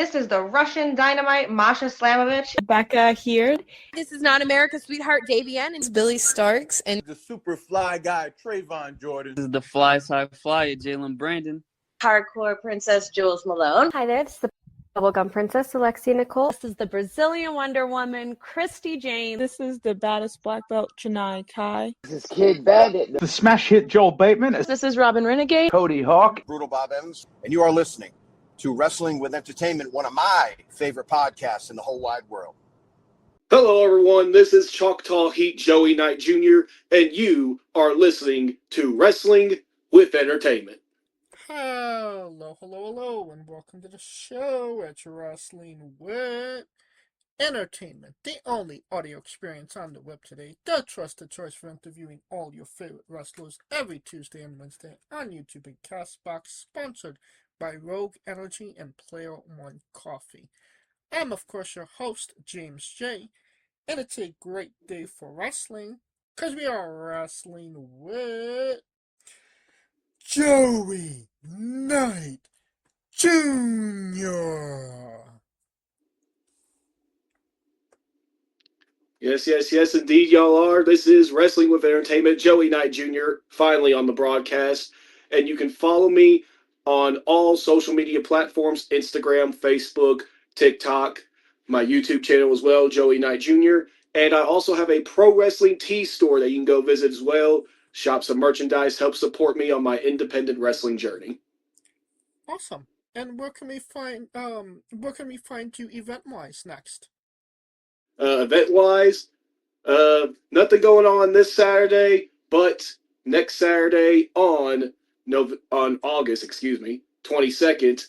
This is the Russian Dynamite, Masha Slamovich. Becca here. This is Not America's Sweetheart, Davian. And It's Billy Starks. And the super fly guy, Trayvon Jordan. This is the fly side flyer, Jalen Brandon. Hardcore Princess, Jules Malone. Hi there, this is the Bubblegum Princess, Alexia Nicole. This is the Brazilian Wonder Woman, Christy James. This is the baddest black belt, Chennai Kai. This is Kid Bandit. The smash hit Joel Bateman. This is Robin Renegade. Cody Hawk. Brutal Bob Evans. And you are listening to Wrestling with Entertainment, one of my favorite podcasts in the whole wide world. Hello, everyone. This is Choctaw Heat Joey Knight Jr., and you are listening to Wrestling with Entertainment. Hello, and welcome to the show at Wrestling with Entertainment, the only audio experience on the web today, the trusted choice for interviewing all your favorite wrestlers every Tuesday and Wednesday on YouTube and Castbox, sponsored by Rogue Energy and Player One Coffee. I'm, of course, your host, James J., and it's a great day for wrestling, because we are wrestling with Joey Knight Jr. Yes, indeed, y'all are. This is Wrestling with Entertainment, Joey Knight Jr., finally on the broadcast. And you can follow me on all social media platforms, Instagram, Facebook, TikTok, my YouTube channel as well, Joey Knight Jr. And I also have a pro wrestling tee store that you can go visit as well. Shop some merchandise, help support me on my independent wrestling journey. Awesome. And where can we find you event-wise next? Event-wise, nothing going on this Saturday, but next Saturday on August 22nd,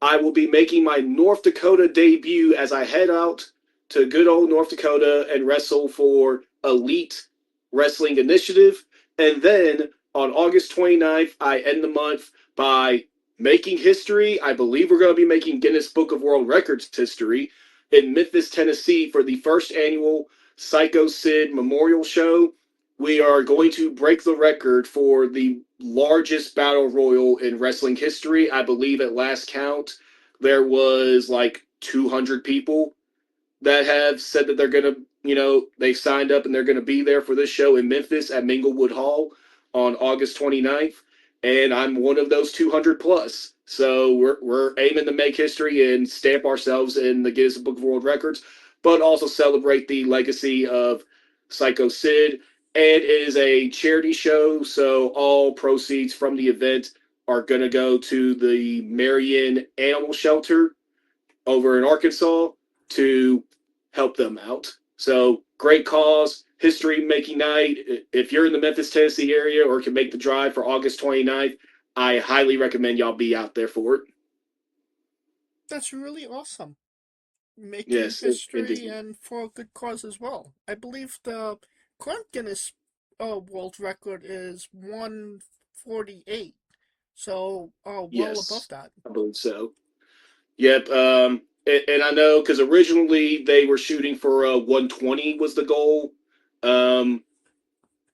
I will be making my North Dakota debut as I head out to good old North Dakota and wrestle for Elite Wrestling Initiative. And then on August 29th, I end the month by making history. I believe we're going to be making Guinness Book of World Records history in Memphis, Tennessee for the first annual Psycho Sid Memorial Show. We are going to break the record for the largest battle royal in wrestling history. I believe at last count, there was like 200 people that have said that they're going to, they signed up and they're going to be there for this show in Memphis at Minglewood Hall on August 29th. And I'm one of those 200 plus. So we're aiming to make history and stamp ourselves in the Guinness Book of World Records, but also celebrate the legacy of Psycho Sid. And it is a charity show, so all proceeds from the event are going to go to the Marion Animal Shelter over in Arkansas to help them out. So great cause, history-making night. If you're in the Memphis, Tennessee area or can make the drive for August 29th, I highly recommend y'all be out there for it. That's really awesome. Making history indeed. And for a good cause as well. I believe the current Guinness World Record is 148. So, well above that. I believe so. Yep. And I know because originally they were shooting for 120 was the goal. And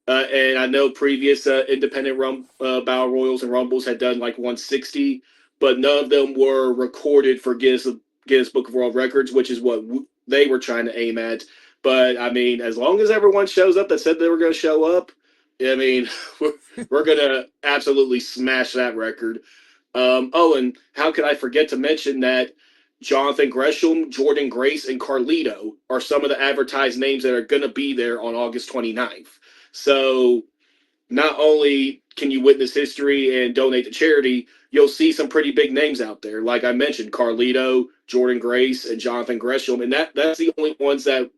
I know previous independent battle royals and rumbles had done like 160, but none of them were recorded for Guinness Book of World Records, which is what they were trying to aim at. But I mean, as long as everyone shows up that said they were going to show up, I mean, we're going to absolutely smash that record. And how could I forget to mention that Jonathan Gresham, Jordan Grace, and Carlito are some of the advertised names that are going to be there on August 29th. So not only can you witness history and donate to charity, you'll see some pretty big names out there. Like I mentioned, Carlito, Jordan Grace, and Jonathan Gresham. And that's the only ones that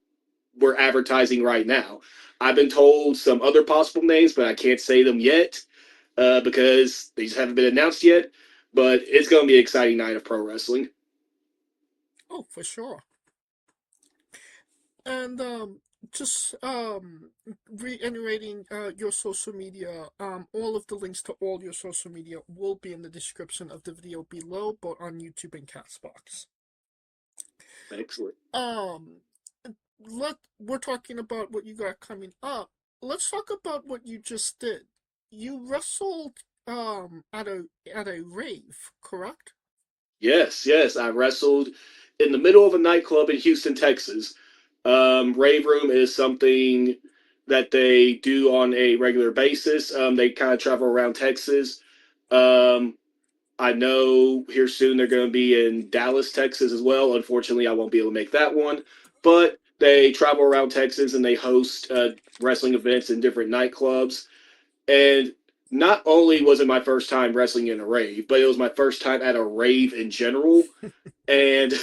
we're advertising right now. I've been told some other possible names, but I can't say them yet because they just haven't been announced yet. But it's going to be an exciting night of pro wrestling. Oh, for sure. And just reiterating your social media, all of the links to all your social media will be in the description of the video below, both on YouTube and Castbox. Excellent. We're talking about what you got coming up. Let's talk about what you just did. You wrestled at a rave, correct? Yes, yes. I wrestled in the middle of a nightclub in Houston, Texas. Rave Room is something that they do on a regular basis. They kind of travel around Texas. Um, I know here soon they're going to be in Dallas, Texas as well. Unfortunately, I won't be able to make that one. But they travel around Texas and they host wrestling events in different nightclubs. And not only was it my first time wrestling in a rave, but it was my first time at a rave in general. And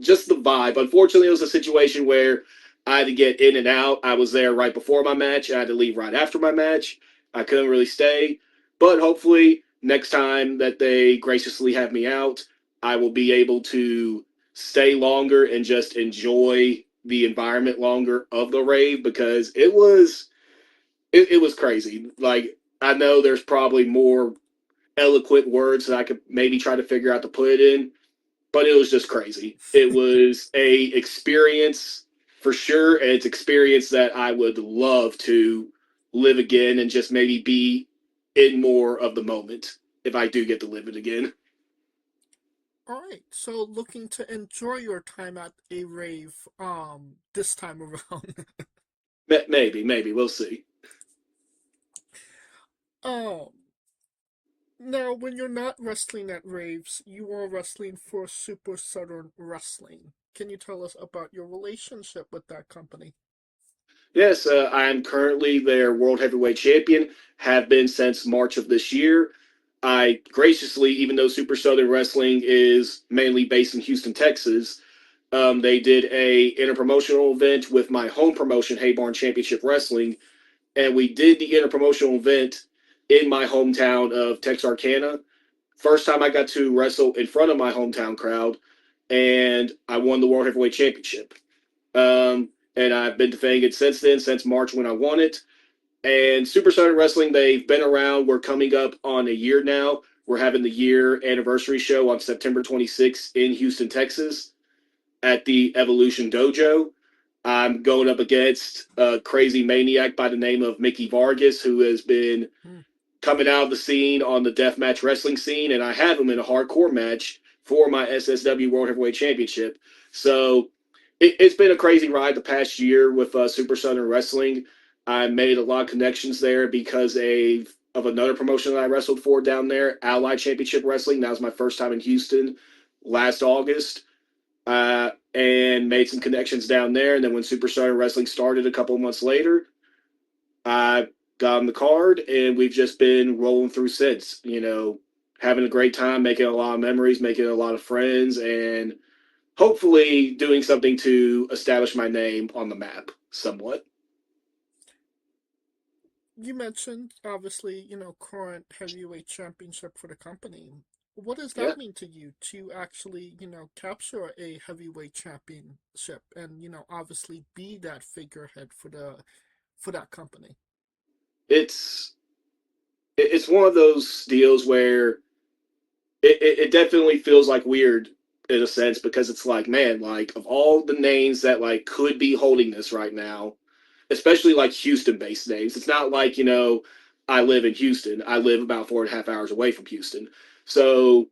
just the vibe. Unfortunately, it was a situation where I had to get in and out. I was there right before my match. I had to leave right after my match. I couldn't really stay. But hopefully, next time that they graciously have me out, I will be able to stay longer and just enjoy the environment longer of the rave because it was crazy. Like, I know there's probably more eloquent words that I could maybe try to figure out to put it in, but it was just crazy. It was a experience for sure, and it's experience that I would love to live again and just maybe be in more of the moment if I do get to live it again. All right, so looking to enjoy your time at a rave, this time around. Maybe we'll see. Um, Now, when you're not wrestling at raves, you are wrestling for Super Southern Wrestling. Can you tell us about your relationship with that company? Yes, I am currently their World Heavyweight Champion, have been since March of this year. I graciously, even though Super Southern Wrestling is mainly based in Houston, Texas, they did a interpromotional event with my home promotion, Haybarn Championship Wrestling, and we did the interpromotional event in my hometown of Texarkana. First time I got to wrestle in front of my hometown crowd, and I won the World Heavyweight Championship. And I've been defending it since then, since March when I won it. And Super Southern Wrestling, they've been around. We're coming up on a year now. We're having the year anniversary show on September 26th in Houston, Texas at the Evolution Dojo. I'm going up against a crazy maniac by the name of Mickey Vargas, who has been coming out of the scene on the deathmatch wrestling scene, and I have him in a hardcore match for my SSW World Heavyweight Championship. So it's been a crazy ride the past year with Super Southern Wrestling. I made a lot of connections there because of another promotion that I wrestled for down there, Allied Championship Wrestling. That was my first time in Houston last August. And made some connections down there. And then when Super Southern Wrestling started a couple of months later, I got on the card, and we've just been rolling through since, having a great time, making a lot of memories, making a lot of friends, and hopefully doing something to establish my name on the map somewhat. You mentioned, obviously, current heavyweight championship for the company. What does that mean to you to actually, capture a heavyweight championship and, obviously be that figurehead for that company? It's one of those deals where it definitely feels like weird in a sense, because it's like, man, like of all the names that like could be holding this right now, especially like Houston based names, it's not like, I live in Houston. I live about 4.5 hours away from Houston. So,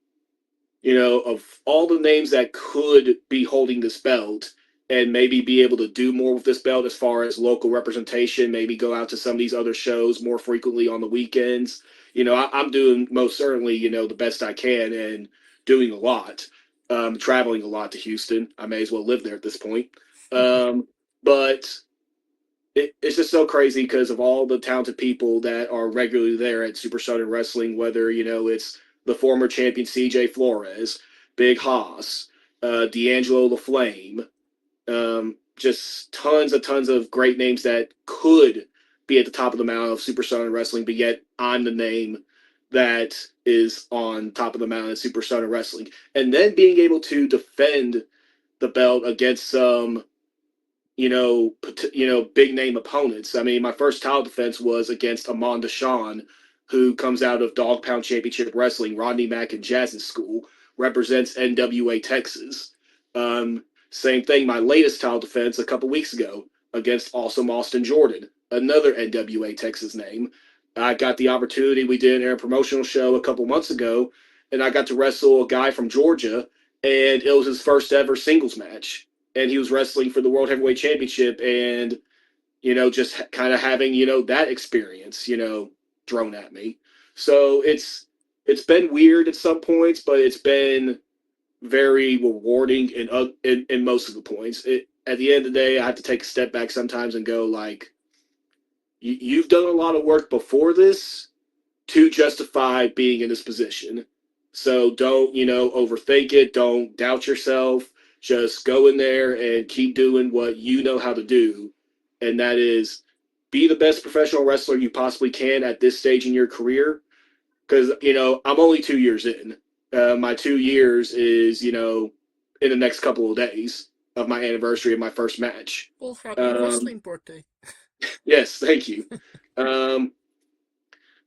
of all the names that could be holding this belt and maybe be able to do more with this belt as far as local representation, maybe go out to some of these other shows more frequently on the weekends. I'm doing most certainly, the best I can and doing a lot, traveling a lot to Houston. I may as well live there at this point. But it's just so crazy because of all the talented people that are regularly there at Super Southern Wrestling, whether, it's the former champion CJ Flores, Big Haas, D'Angelo the Flame, just tons of great names that could be at the top of the mountain of Super Southern Wrestling, but yet I'm the name that is on top of the mountain of Super Southern Wrestling. And then being able to defend the belt against some big name opponents. I mean, my first title defense was against Amanda Shawn, who comes out of Dog Pound Championship Wrestling, Rodney Mack and Jazz's school, represents NWA Texas. Same thing, my latest title defense a couple weeks ago against Awesome Austin Jordan, another NWA Texas name. I got the opportunity, we did an air promotional show a couple months ago, and I got to wrestle a guy from Georgia, and it was his first ever singles match, and he was wrestling for the World Heavyweight Championship, and just kind of having that experience thrown at me. So it's been weird at some points, but it's been very rewarding in most of the points. At the end of the day, I have to take a step back sometimes and go like, you've done a lot of work before this to justify being in this position. So don't, overthink it. Don't doubt yourself. Just go in there and keep doing what you know how to do. And that is be the best professional wrestler you possibly can at this stage in your career. Because, I'm only 2 years in. My 2 years is, in the next couple of days of my anniversary of my first match. Well, happy wrestling birthday. Yes, thank you.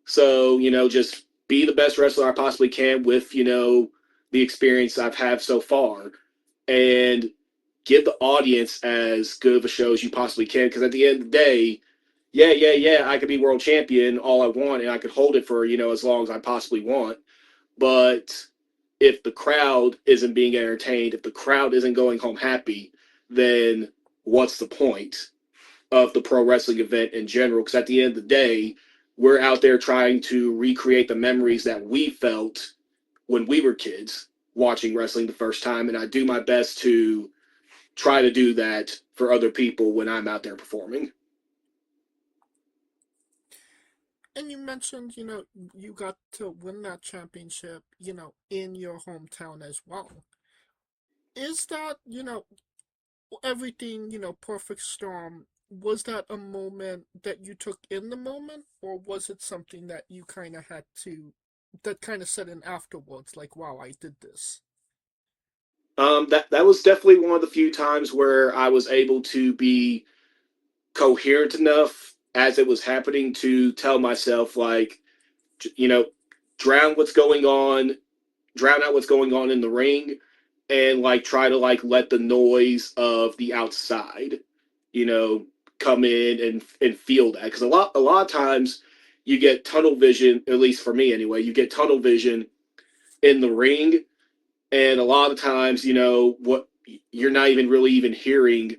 So, just be the best wrestler I possibly can with, the experience I've had so far. And give the audience as good of a show as you possibly can. Because at the end of the day, yeah, I could be world champion all I want, and I could hold it for, as long as I possibly want. But if the crowd isn't being entertained, if the crowd isn't going home happy, then what's the point of the pro wrestling event in general? Because at the end of the day, we're out there trying to recreate the memories that we felt when we were kids watching wrestling the first time, and I do my best to try to do that for other people when I'm out there performing. And you mentioned, you got to win that championship, in your hometown as well. Is that, everything, perfect storm? Was that a moment that you took in the moment, or was it something that you kind of had to, that kind of set in afterwards, like, wow, I did this? That was definitely one of the few times where I was able to be coherent enough as it was happening to tell myself, like, drown out what's going on in the ring, and like try to like let the noise of the outside, come in and feel that. Because a lot of times you get tunnel vision, at least for me anyway, you get tunnel vision in the ring, and a lot of times, what you're not even really even hearing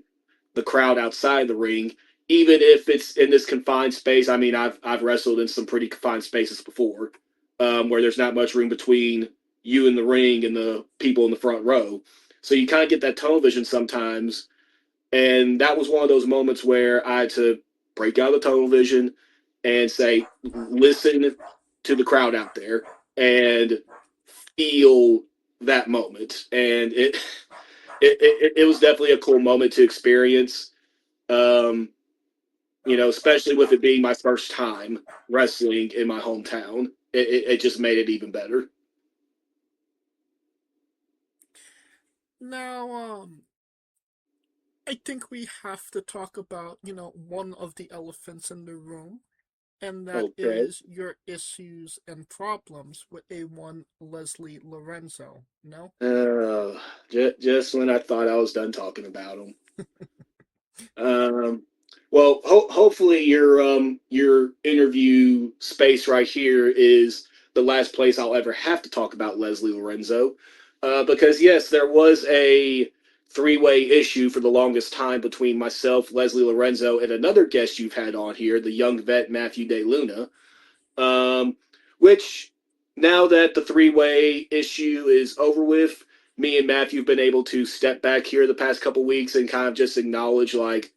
the crowd outside the ring, even if it's in this confined space. I mean, I've wrestled in some pretty confined spaces before, where there's not much room between you and the ring and the people in the front row. So you kind of get that tunnel vision sometimes. And that was one of those moments where I had to break out of the tunnel vision and say, listen to the crowd out there and feel that moment. And it was definitely a cool moment to experience. Especially with it being my first time wrestling in my hometown, it just made it even better. Now, I think we have to talk about, one of the elephants in the room, and that is your issues and problems with A1 Leslie Lorenzo, no? Just when I thought I was done talking about him. Well, hopefully your interview space right here is the last place I'll ever have to talk about Leslie Lorenzo, because yes, there was a three-way issue for the longest time between myself, Leslie Lorenzo, and another guest you've had on here, the young vet Matthew De Luna, which now that the three-way issue is over with, me and Matthew have been able to step back here the past couple weeks and kind of just acknowledge, like,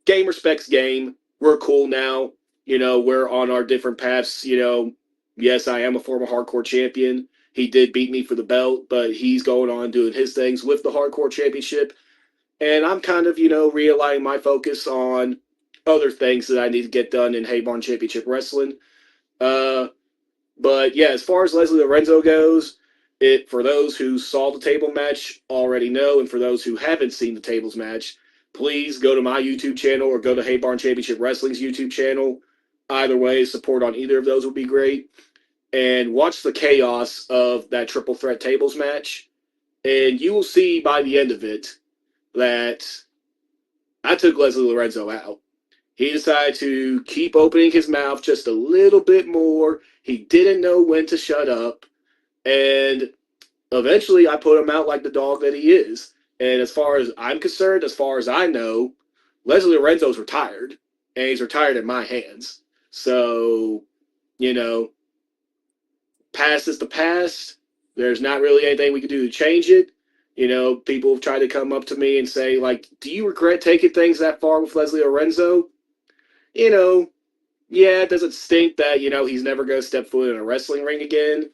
game respects game. We're cool now. We're on our different paths. Yes, I am a former hardcore champion. He did beat me for the belt, but he's going on doing his things with the hardcore championship. And I'm kind of, realigning my focus on other things that I need to get done in Haybarn Championship Wrestling. But yeah, as far as Leslie Lorenzo goes, for those who saw the table match already know, and for those who haven't seen the tables match, please go to my YouTube channel or go to Haybarn Championship Wrestling's YouTube channel. Either way, support on either of those would be great. And watch the chaos of that triple threat tables match. And you will see by the end of it that I took Leslie Lorenzo out. He decided to keep opening his mouth just a little bit more. He didn't know when to shut up. And eventually I put him out like the dog that he is. And as far as I'm concerned, as far as I know, Leslie Lorenzo's retired, and he's retired at my hands. So, past is the past. There's not really anything we can do to change it. People have tried to come up to me and say, like, do you regret taking things that far with Leslie Lorenzo? Yeah, it doesn't stink that, he's never going to step foot in a wrestling ring again.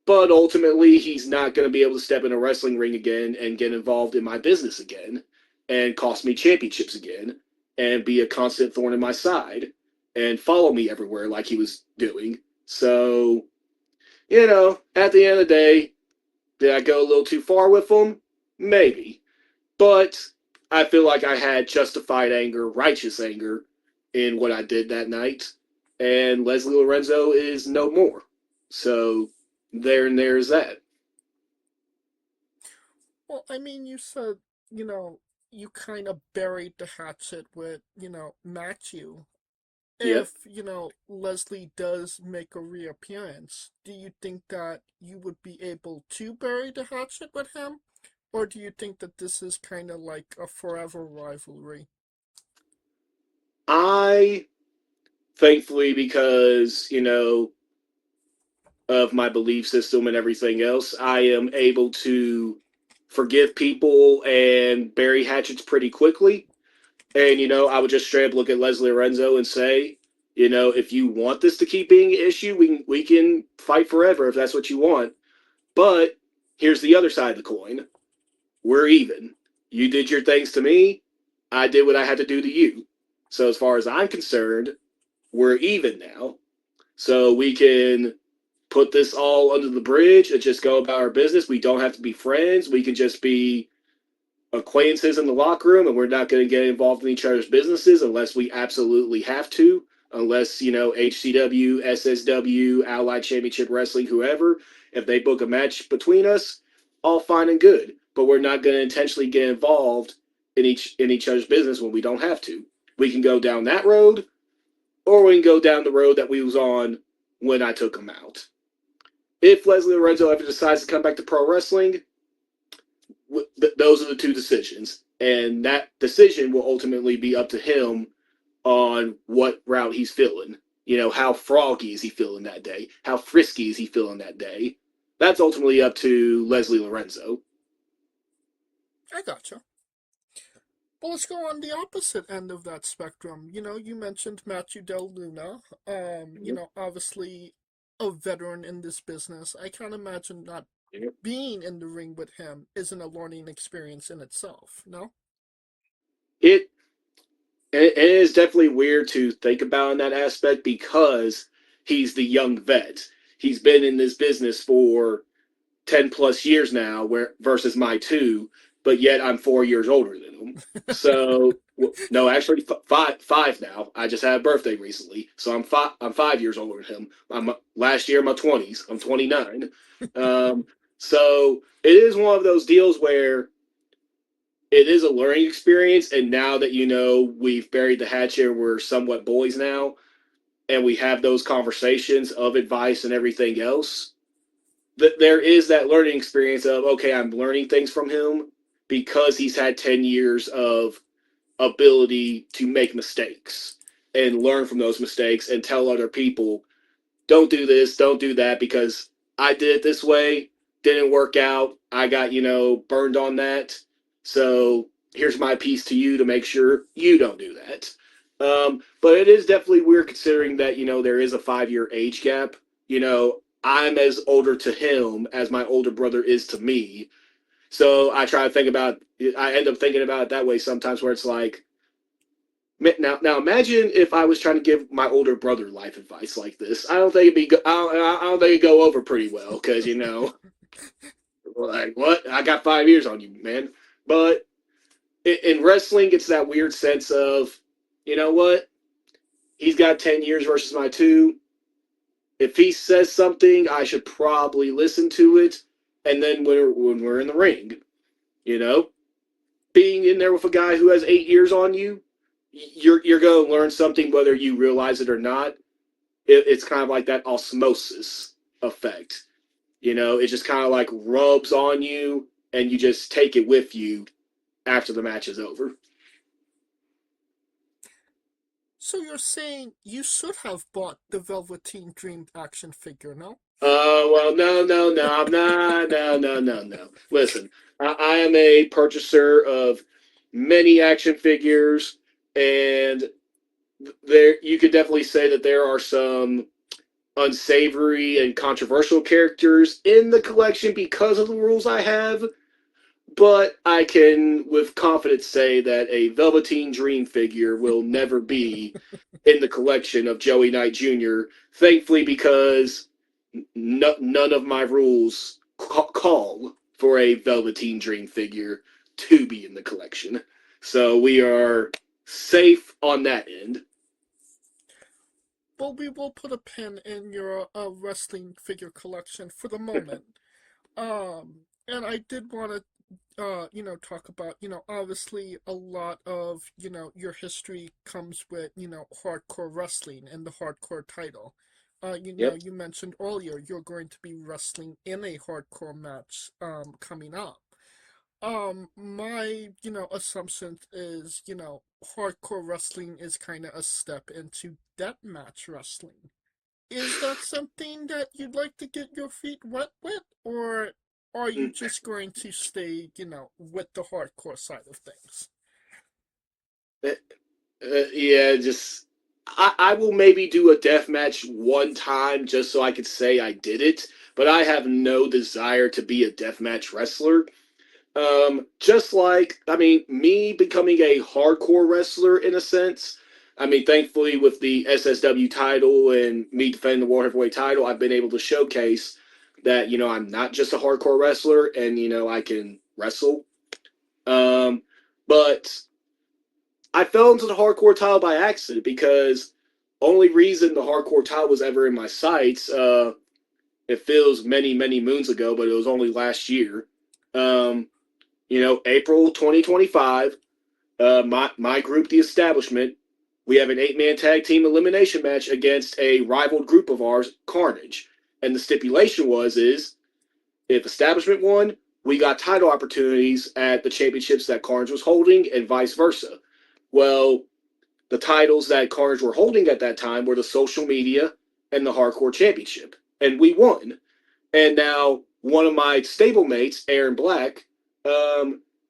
But ultimately, he's not going to be able to step in a wrestling ring again and get involved in my business again and cost me championships again and be a constant thorn in my side and follow me everywhere like he was doing. So, at the end of the day, did I go a little too far with him? Maybe. But I feel like I had justified anger, righteous anger in what I did that night. And Leslie Lorenzo is no more. So there's that. Well, I mean, you said, you kind of buried the hatchet with, Matthew. If, Leslie does make a reappearance, do you think that you would be able to bury the hatchet with him? Or do you think that this is kind of like a forever rivalry? I, thankfully, because, of my belief system and everything else, I am able to forgive people and bury hatchets pretty quickly. And, I would just straight up look at Leslie Lorenzo and say, if you want this to keep being an issue, we can fight forever if that's what you want. But here's the other side of the coin. We're even. You did your things to me. I did what I had to do to you. So as far as I'm concerned, we're even now. So we can put this all under the bridge and just go about our business. We don't have to be friends. We can just be acquaintances in the locker room, and we're not going to get involved in each other's businesses unless we absolutely have to. Unless, HCW, SSW, Allied Championship Wrestling, whoever, if they book a match between us, all fine and good. But we're not going to intentionally get involved in each other's business when we don't have to. We can go down that road, or we can go down the road that we was on when I took him out. If Leslie Lorenzo ever decides to come back to pro wrestling, those are the two decisions. And that decision will ultimately be up to him on what route he's feeling. How froggy is he feeling that day? How frisky is he feeling that day? That's ultimately up to Leslie Lorenzo. I gotcha. Well, let's go on the opposite end of that spectrum. You mentioned Matthew Del Luna. Obviously a veteran in this business. I can't imagine not being in the ring with him isn't a learning experience in itself, no? It is definitely weird to think about in that aspect because he's the young vet. He's been in this business for 10 plus years now, versus my 2, but yet I'm 4 years older than him. So, no, actually 5 now. I just had a birthday recently, so I'm 5 years older than him. Last year in my 20s. I'm 29. So it is one of those deals where it is a learning experience, and now that we've buried the hatchet, we're somewhat boys now, and we have those conversations of advice and everything else. There is that learning experience of, okay, I'm learning things from him because he's had 10 years of ability to make mistakes and learn from those mistakes and tell other people, don't do this, don't do that, because I did it this way, didn't work out, I got, burned on that. So here's my piece to you to make sure you don't do that. But it is definitely weird considering that, there is a 5-year age gap. I'm as older to him as my older brother is to me. So I end up thinking about it that way sometimes, where it's like, now imagine if I was trying to give my older brother life advice like this. I don't think I don't think it'd go over pretty well, because like, what? I got 5 years on you, man. But in wrestling, it's that weird sense of, what? He's got 10 years versus my 2. If he says something, I should probably listen to it. And then when we're in the ring, being in there with a guy who has 8 years on you, you're going to learn something whether you realize it or not. It's kind of like that osmosis effect. It just kind of like rubs on you, and you just take it with you after the match is over. So you're saying you should have bought the Velveteen Dream action figure, no? Well, no, I'm not. No. Listen, I am a purchaser of many action figures, and there you could definitely say that there are some unsavory and controversial characters in the collection because of the rules I have. But I can, with confidence, say that a Velveteen Dream figure will never be in the collection of Joey Knight Jr. Thankfully, because none of my rules call for a Velveteen Dream figure to be in the collection. So we are safe on that end. Well, we will put a pin in your wrestling figure collection for the moment. And I did want to talk about, obviously a lot of, your history comes with, hardcore wrestling and the hardcore title. You mentioned earlier you're going to be wrestling in a hardcore match coming up. My, assumption is, hardcore wrestling is kind of a step into deathmatch wrestling. Is that something that you'd like to get your feet wet with, or are you just going to stay, with the hardcore side of things? I will maybe do a death match one time just so I could say I did it, but I have no desire to be a deathmatch wrestler. Just like, me becoming a hardcore wrestler in a sense. Thankfully with the SSW title and me defending the World Heavyweight title, I've been able to showcase that, I'm not just a hardcore wrestler and, I can wrestle. But I fell into the hardcore title by accident because only reason the hardcore title was ever in my sights, it feels many, many moons ago, but it was only last year. April 2025, my group, The Establishment, we have an 8-man tag team elimination match against a rival group of ours, Carnage. And the stipulation is if Establishment won, we got title opportunities at the championships that Carnage was holding and vice versa. Well, the titles that Carnage were holding at that time were the Social Media and the Hardcore Championship. And we won. And now one of my stablemates, Aaron Black,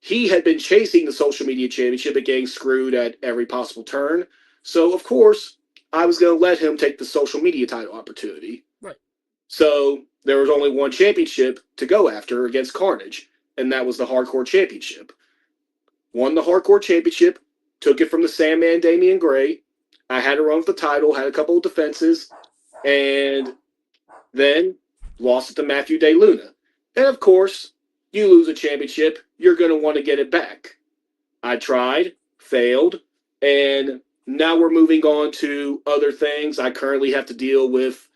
he had been chasing the Social Media Championship and getting screwed at every possible turn. So, of course, I was going to let him take the Social Media title opportunity. Right. So there was only one championship to go after against Carnage, and that was the Hardcore Championship. Won the Hardcore Championship, took it from the Sandman Damian Gray. I had to run with the title, had a couple of defenses, and then lost it to Matthew De Luna. And, of course, you lose a championship, you're going to want to get it back. I tried, failed, and now we're moving on to other things. I currently have to deal with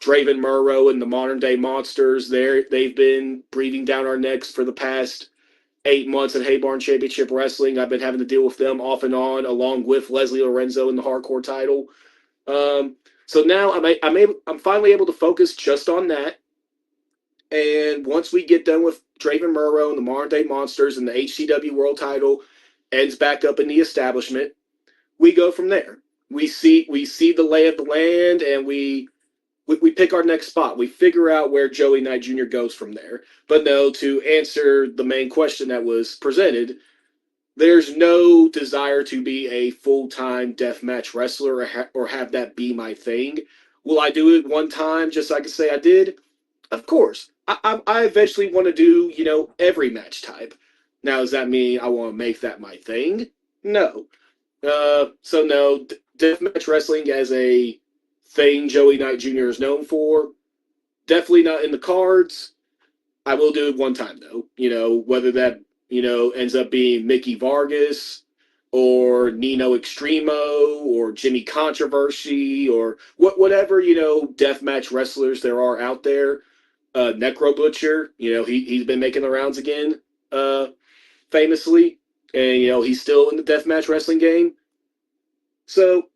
Draven Murrow and the Modern Day Monsters. They've been breathing down our necks for the past 8 months at Haybarn Championship Wrestling. I've been having to deal with them off and on, along with Leslie Lorenzo in the hardcore title. So now I'm finally able to focus just on that. And once we get done with Draven Murrow and the Modern Day Monsters and the HCW World Title ends back up in the Establishment, we go from there. We see the lay of the land, and we pick our next spot. We figure out where Joey Knight Jr. goes from there. But no, to answer the main question that was presented, there's no desire to be a full-time deathmatch wrestler or have that be my thing. Will I do it one time just so I can say I did? Of course. I eventually want to do, every match type. Now, does that mean I want to make that my thing? No. So no, deathmatch wrestling as a thing Joey Knight Jr. is known for, definitely not in the cards. I will do it one time, though. Whether that, ends up being Mickey Vargas or Nino Extremo or Jimmy Controversy or whatever, deathmatch wrestlers there are out there. Necro Butcher, he's been making the rounds again, famously. And, he's still in the deathmatch wrestling game. So,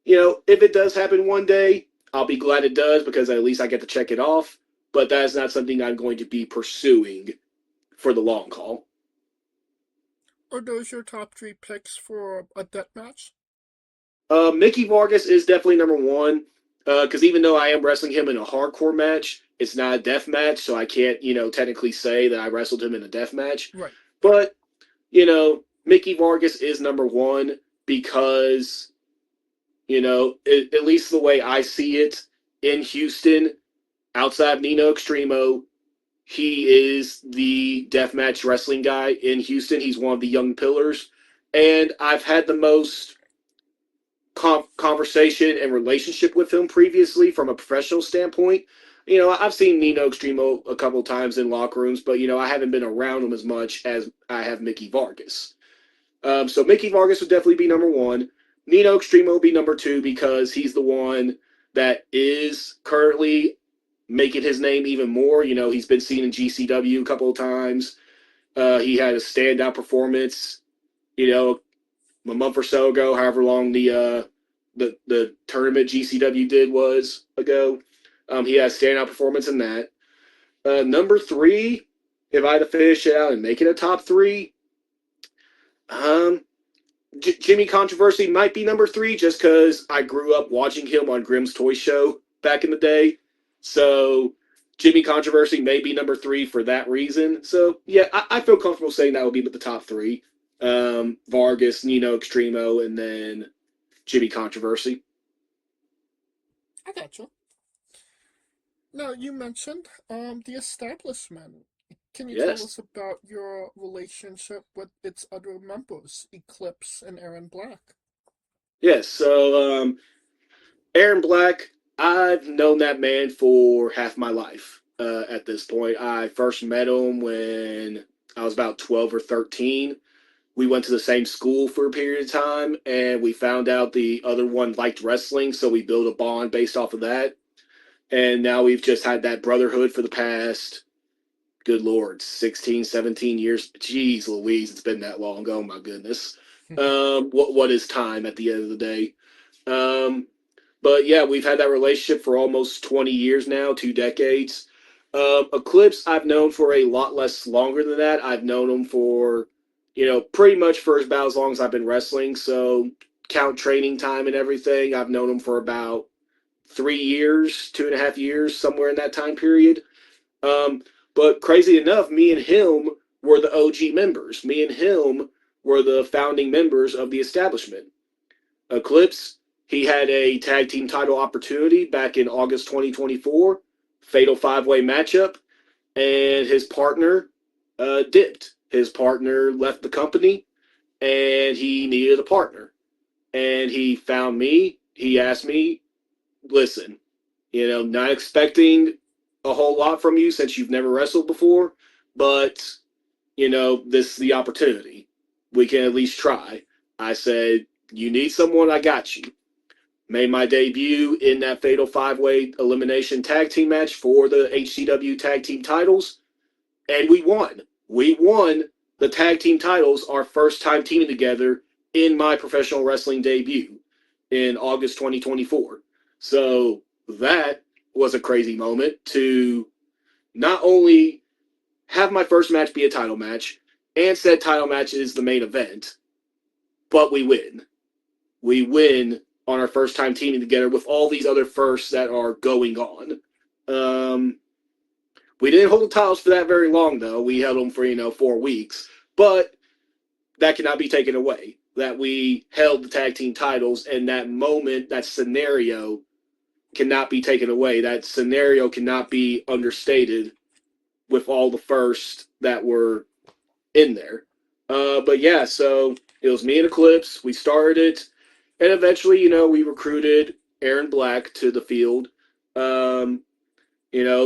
if it does happen one day, I'll be glad it does because at least I get to check it off. but that is not something I'm going to be pursuing for the long haul. Are those your top 3 picks for a death match? Mickey Vargas is definitely number one, because even though I am wrestling him in a hardcore match, it's not a death match, so I can't, technically say that I wrestled him in a death match. Right. But, Mickey Vargas is number one because, at least the way I see it in Houston, outside of Nino Extremo, he is the deathmatch wrestling guy in Houston. He's one of the young pillars. And I've had the most conversation and relationship with him previously from a professional standpoint. I've seen Nino Extremo a couple times in locker rooms, but, I haven't been around him as much as I have Mickey Vargas. So Mickey Vargas would definitely be number one. Nino Extremo would be number two because he's the one that is currently making his name even more. He's been seen in GCW a couple of times. He had a standout performance, a month or so ago, however long the tournament GCW was ago. He had a standout performance in that. Number three, if I had to finish it out and make it a top three, Jimmy Controversy might be number three just because I grew up watching him on Grimm's Toy Show back in the day. So Jimmy Controversy may be number three for that reason. So, yeah, I feel comfortable saying that would be the top three. Vargas, Nino Extremo, and then Jimmy Controversy. I gotcha. Now, you mentioned the establishment. Can you tell us about your relationship with its other members, Eclipse and Aaron Black? Yes, so Aaron Black, I've known that man for half my life at this point. I first met him when I was about 12 or 13. We went to the same school for a period of time, and we found out the other one liked wrestling, so we built a bond based off of that. And now we've just had that brotherhood for the past, good Lord, 16, 17 years. Jeez Louise, it's been that long. Oh, my goodness. What is time at the end of the day? But, yeah, we've had that relationship for almost 20 years now, 2 decades. Eclipse, I've known for a lot less longer than that. I've known him for, pretty much for about as long as I've been wrestling. So count training time and everything, I've known him for about 3 years, 2.5 years, somewhere in that time period. But crazy enough, me and him were the OG members. Me and him were the founding members of the establishment. Eclipse, he had a tag team title opportunity back in August 2024, fatal 5-way matchup, and his partner dipped. His partner left the company, and he needed a partner. And he found me. He asked me, listen, not expecting a whole lot from you since you've never wrestled before, but, this is the opportunity. We can at least try. I said, you need someone, I got you. Made my debut in that fatal 5-way elimination tag team match for the HCW tag team titles, and we won. We won the tag team titles our first time teaming together in my professional wrestling debut in August 2024. So that was a crazy moment to not only have my first match be a title match, and said title match is the main event, but we win. We win on our first time teaming together with all these other firsts that are going on. We didn't hold the titles for that very long, though. We held them for, 4 weeks. But that cannot be taken away, that we held the tag team titles, and that moment, that scenario cannot be taken away. That scenario cannot be understated with all the firsts that were in there. But yeah, so it was me and Eclipse. We started it. And eventually, we recruited Aaron Black to the field.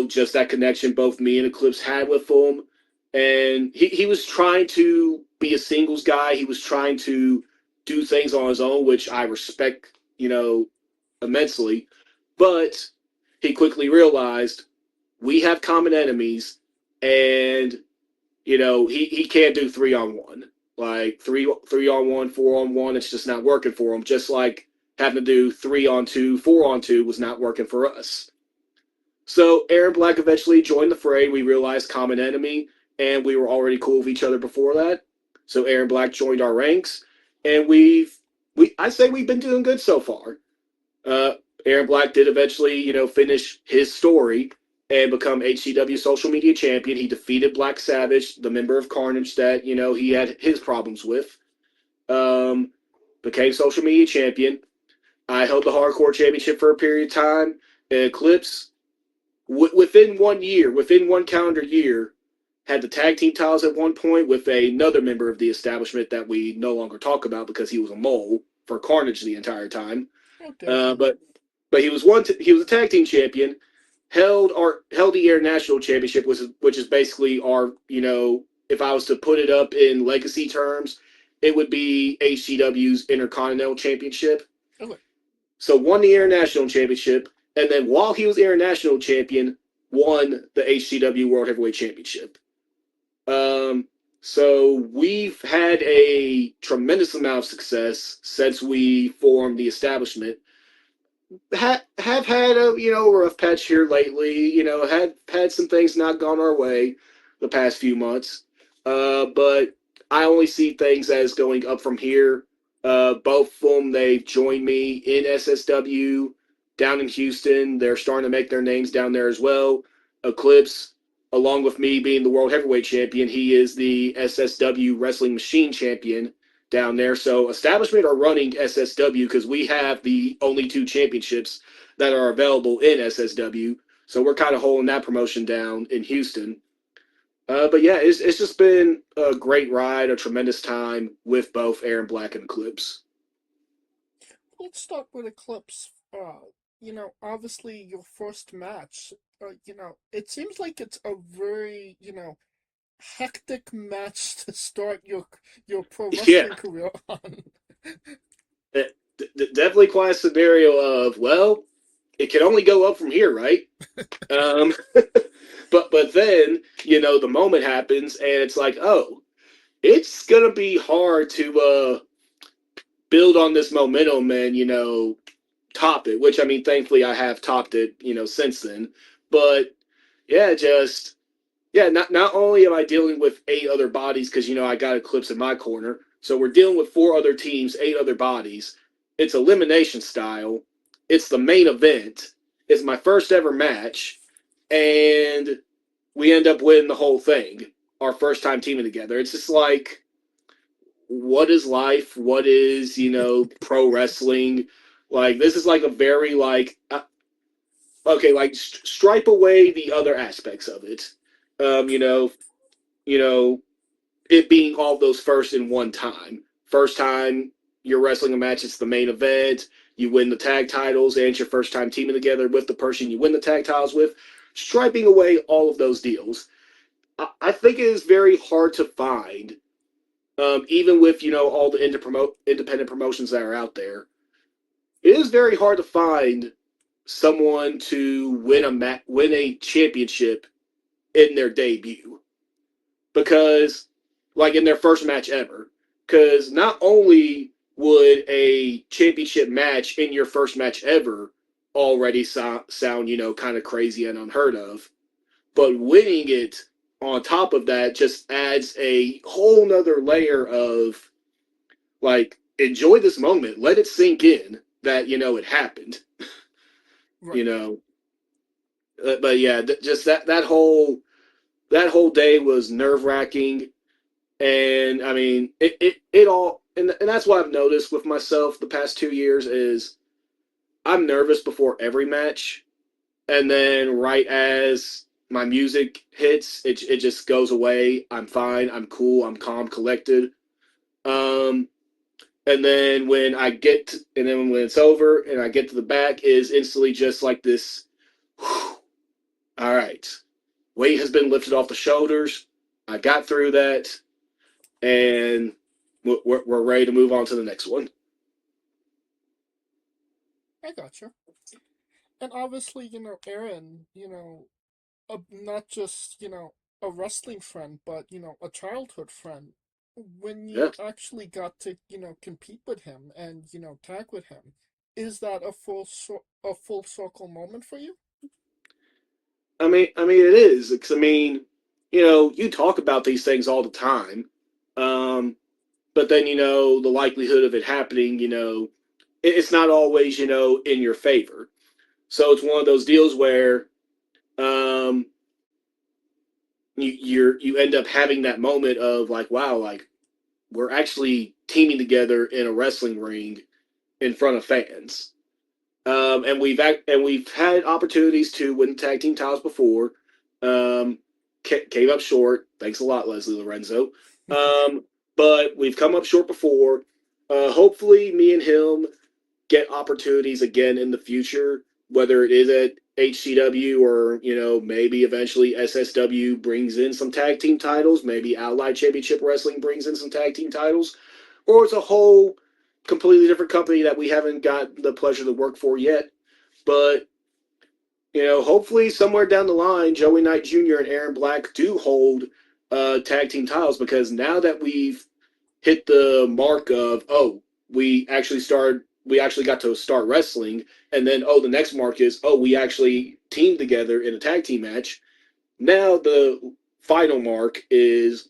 Just that connection both me and Eclipse had with him. And he was trying to be a singles guy. He was trying to do things on his own, which I respect, immensely. But he quickly realized we have common enemies, and, he can't do 3-on-1. Like 3-on-1, 4-on-1, it's just not working for him. Just like having to do 3-on-2, 4-on-2 was not working for us. So Aaron Black eventually joined the fray. We realized common enemy, and we were already cool with each other before that. So Aaron Black joined our ranks, and I say we've been doing good so far. Uh, Aaron Black did eventually, finish his story and become HCW social media champion. He defeated Black Savage, the member of Carnage that, he had his problems with. Became social media champion. I held the hardcore championship for a period of time. Eclipse, within 1 year, within one calendar year, had the tag team titles at one point with another member of the establishment that we no longer talk about because he was a mole for Carnage the entire time. But he was he was a tag team champion, held the international championship, which is basically our, if I was to put it up in legacy terms, it would be HCW's Intercontinental Championship. Okay. So won the international championship, and then while he was international champion, won the HCW World Heavyweight Championship. So we've had a tremendous amount of success since we formed the establishment. Have had a rough patch here lately. Had some things not gone our way the past few months. But I only see things as going up from here. Both of them, they've joined me in SSW down in Houston. They're starting to make their names down there as well. Eclipse, along with me being the World Heavyweight Champion, he is the SSW Wrestling Machine Champion down there. So establishment are running SSW because we have the only 2 championships that are available in SSW. So we're kind of holding that promotion down in Houston. But yeah, it's just been a great ride, a tremendous time with both Aaron Black and Eclipse. Let's start with Eclipse. Obviously your first match, it seems like it's a very, hectic match to start your pro wrestling career on. Definitely quite a scenario of, well, it can only go up from here, right? But then, the moment happens and it's like, oh, it's gonna be hard to build on this momentum and, top it, which I mean, thankfully I have topped it, since then. But yeah, not only am I dealing with 8 other bodies because I got Eclipse in my corner, so we're dealing with 4 other teams, 8 other bodies. It's elimination style. It's the main event. It's my first ever match, and we end up winning the whole thing. Our first time teaming together. It's just like, what is life? What is pro wrestling? Like, this is like a very okay, like stripe away the other aspects of it. It being all those first in one time. First time you're wrestling a match, it's the main event. You win the tag titles, and it's your first time teaming together with the person you win the tag titles with. Striping away all of those deals. I think it is very hard to find, even with all the independent promotions that are out there. It is very hard to find someone to win a championship in their debut, because like in their first match ever, because not only would a championship match in your first match ever already sound kind of crazy and unheard of, but winning it on top of that just adds a whole nother layer of like, enjoy this moment, let it sink in that it happened. Right. But yeah, just that whole day was nerve-wracking. And I mean, it all, and that's what I've noticed with myself the past 2 years is I'm nervous before every match, and then right as my music hits, it just goes away. I'm fine. I'm cool. I'm calm, collected. And then when it's over and I get to the back, is instantly just like this. Whew, all right, weight has been lifted off the shoulders. I got through that, and we're ready to move on to the next one. I gotcha. And obviously, Aaron, not just, a wrestling friend, but, a childhood friend. When you actually got to, compete with him and, tag with him, is that a full circle moment for you? It is. 'Cause, you talk about these things all the time, but then the likelihood of it happening, it's not always in your favor. So it's one of those deals where um, you end up having that moment of like, wow, like we're actually teaming together in a wrestling ring in front of fans. And we've had opportunities to win tag team titles before. Came up short. Thanks a lot, Leslie Lorenzo. But we've come up short before. Hopefully, me and him get opportunities again in the future, whether it is at HCW or maybe eventually SSW brings in some tag team titles. Maybe Allied Championship Wrestling brings in some tag team titles, or it's a whole completely different company that we haven't got the pleasure to work for yet. But hopefully somewhere down the line, Joey Knight Jr. and Aaron Black do hold tag team titles, because now that we've hit the mark of we actually got to start wrestling, and then the next mark is we actually teamed together in a tag team match. Now the final mark is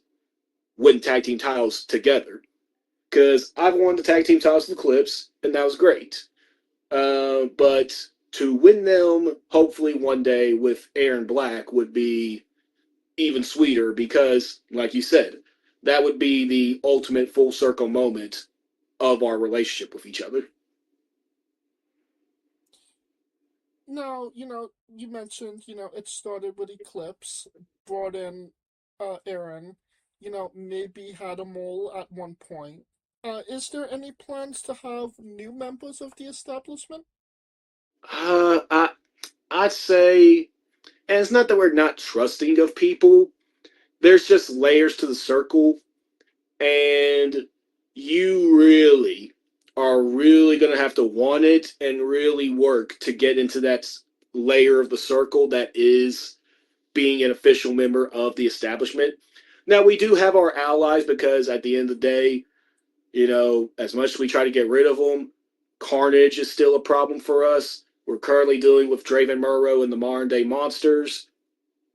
win tag team titles together. Because I've won the tag team titles with Eclipse, and that was great. But to win them, hopefully one day with Aaron Black, would be even sweeter, because, like you said, that would be the ultimate full circle moment of our relationship with each other. Now, you mentioned, it started with Eclipse, brought in Aaron, maybe had a mole at one point. Is there any plans to have new members of the establishment? I'd say, and it's not that we're not trusting of people, there's just layers to the circle, and you really are really going to have to want it and really work to get into that layer of the circle that is being an official member of the establishment. Now, we do have our allies, because at the end of the day, as much as we try to get rid of them, Carnage is still a problem for us. We're currently dealing with Draven Murrow and the modern day monsters,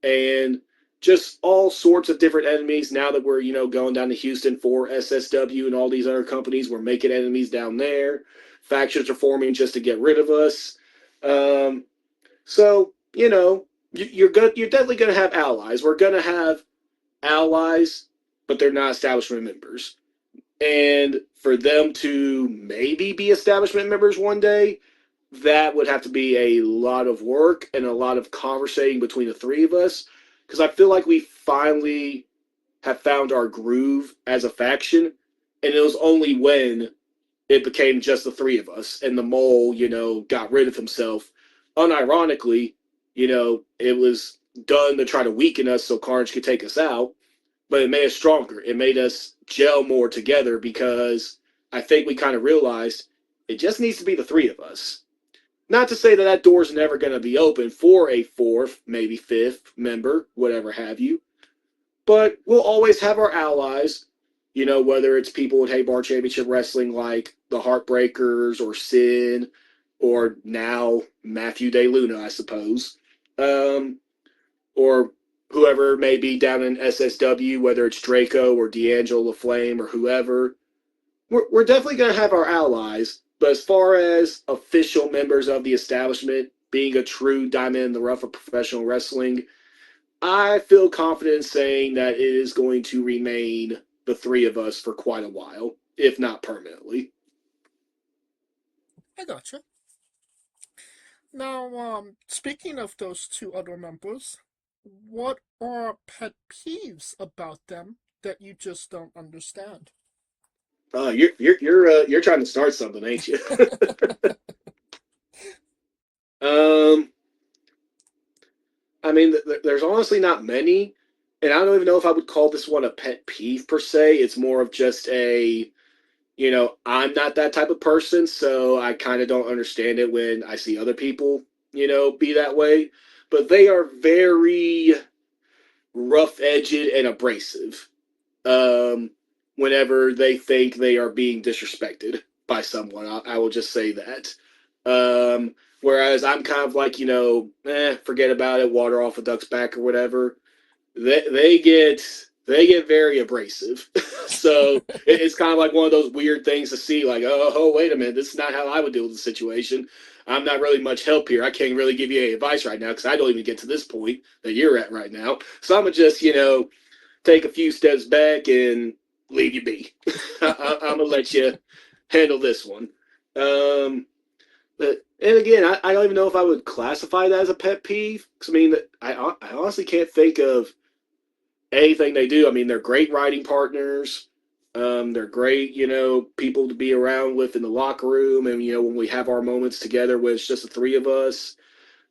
and just all sorts of different enemies. Now that we're, going down to Houston for SSW and all these other companies, we're making enemies down there. Factions are forming just to get rid of us. So, you're definitely going to have allies. We're going to have allies, but they're not establishment members. And for them to maybe be establishment members one day, that would have to be a lot of work and a lot of conversating between the three of us, because I feel like we finally have found our groove as a faction, and it was only when it became just the three of us and the mole, got rid of himself. Unironically, it was done to try to weaken us so Carnage could take us out, but it made us stronger. It made us gel more together, because I think we kind of realized it just needs to be the three of us. Not to say that that door's never going to be open for a fourth, maybe fifth member, whatever have you. But we'll always have our allies, whether it's people at Haybar Championship Wrestling like the Heartbreakers or Sin, or now Matthew De Luna, I suppose. Or whoever may be down in SSW, whether it's Draco or D'Angelo LaFlame or whoever. We're definitely going to have our allies, but as far as official members of the establishment, being a true diamond in the rough of professional wrestling, I feel confident in saying that it is going to remain the three of us for quite a while, if not permanently. I gotcha. Now, speaking of those two other members, what are pet peeves about them that you just don't understand? You're trying to start something, ain't you? There's honestly not many, and I don't even know if I would call this one a pet peeve per se. It's more of just a, I'm not that type of person, so I kind of don't understand it when I see other people, be that way. But they are very rough-edged and abrasive. Whenever they think they are being disrespected by someone, I will just say that. Whereas I'm kind of like, forget about it, water off a duck's back or whatever. They get very abrasive. So it's kind of like one of those weird things to see, like, oh, wait a minute, this is not how I would deal with the situation. I'm not really much help here. I can't really give you any advice right now because I don't even get to this point that you're at right now. So I'm going to just, take a few steps back and leave you be. I'm going to let you handle this one. But, and again, I don't even know if I would classify that as a pet peeve. Because, I honestly can't think of anything they do. They're great writing partners. They're great, people to be around with in the locker room. And, when we have our moments together where it's just the three of us.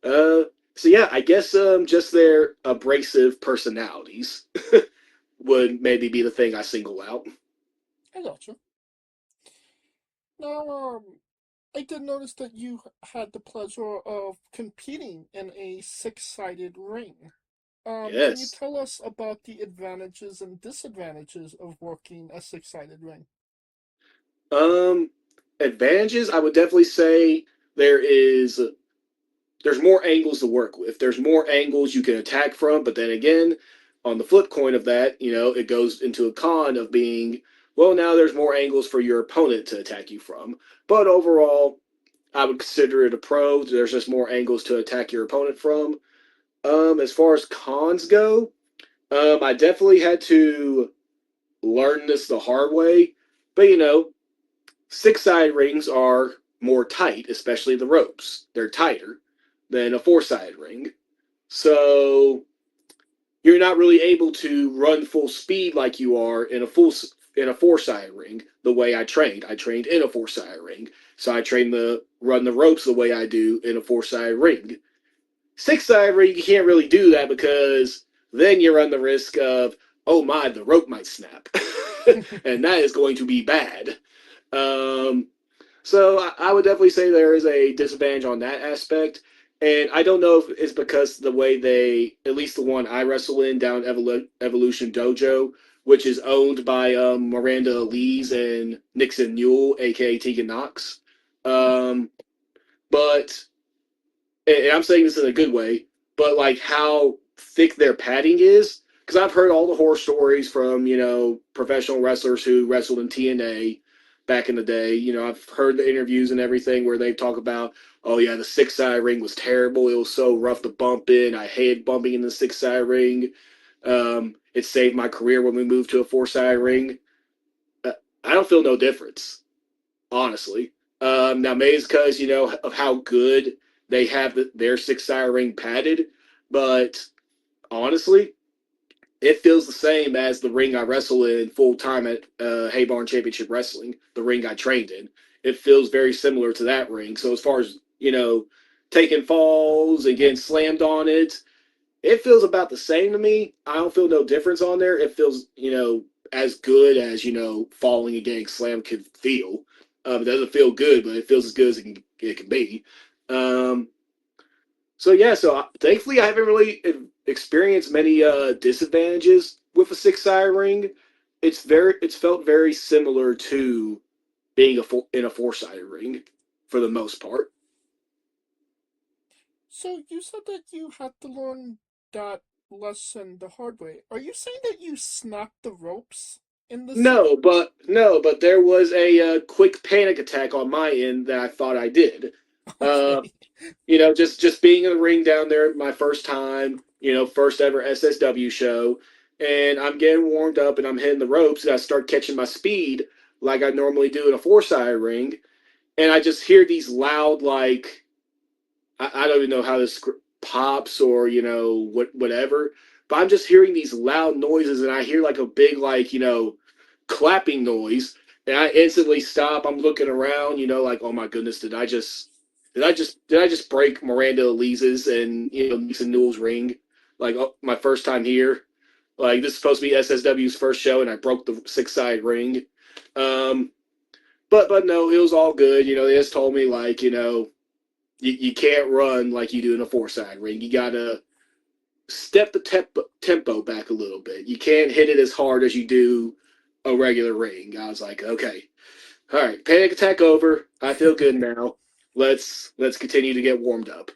So, yeah, I guess just their abrasive personalities would maybe be the thing I single out. I gotcha. Now, I did notice that you had the pleasure of competing in a six-sided ring. Can you Yes. tell us about the advantages and disadvantages of working a six-sided ring? Advantages, I would definitely say there's more angles to work with. There's more angles you can attack from, but then again, on the flip coin of that, it goes into a con of being, well, now there's more angles for your opponent to attack you from. But overall, I would consider it a pro. There's just more angles to attack your opponent from. As far as cons go, I definitely had to learn this the hard way. But, six-sided rings are more tight, especially the ropes. They're tighter than a four-sided ring. So you're not really able to run full speed like you are in a four-sided ring the way I trained. I trained in a four-sided ring. So I trained to run the ropes the way I do in a four-sided ring. Six-sided ring, you can't really do that because then you run the risk of, oh my, the rope might snap. And that is going to be bad. So I would definitely say there is a disadvantage on that aspect. And I don't know if it's because the way they, at least the one I wrestle in down Evolution Dojo, which is owned by Miranda Lees and Nixon Newell, a.k.a. Tegan Knox. But, and I'm saying this in a good way, but like how thick their padding is, because I've heard all the horror stories from, professional wrestlers who wrestled in TNA back in the day. I've heard the interviews and everything where they talk about, oh yeah, the six-sided ring was terrible. It was so rough to bump in. I hated bumping in the six-sided ring. It saved my career when we moved to a four-sided ring. I don't feel no difference, honestly. Now, maybe it's because, of how good they have their six-sided ring padded, but honestly, it feels the same as the ring I wrestle in full time at Hay Barn Championship Wrestling, the ring I trained in. It feels very similar to that ring. So as far as, taking falls and getting slammed on it, it feels about the same to me. I don't feel no difference on there. It feels, as good as, falling and getting slammed could feel. It doesn't feel good, but it feels as good as it can be. So thankfully I haven't really experienced many disadvantages with a six-sided ring. It's felt very similar to being in a four-sided ring for the most part. So you said that you had to learn that lesson the hard way. Are you saying that you snapped the ropes in the No, but there was a quick panic attack on my end that I thought I did. Okay. Just being in the ring down there my first time, first ever SSW show, and I'm getting warmed up and I'm hitting the ropes and I start catching my speed like I normally do in a four-sided ring, and I just hear these loud, like, I don't even know how this pops or, whatever, but I'm just hearing these loud noises and I hear like a big, like, clapping noise, and I instantly stop. I'm looking around, like, oh my goodness, did I just break Miranda Elise's and Nixon Newell's ring? Like, oh, my first time here. Like, this is supposed to be SSW's first show, and I broke the six-sided ring. But no, it was all good. They just told me, like, you can't run like you do in a four-sided ring. You gotta step the tempo back a little bit. You can't hit it as hard as you do a regular ring. I was like, okay, all right, panic attack over. I feel good now. let's continue to get warmed up.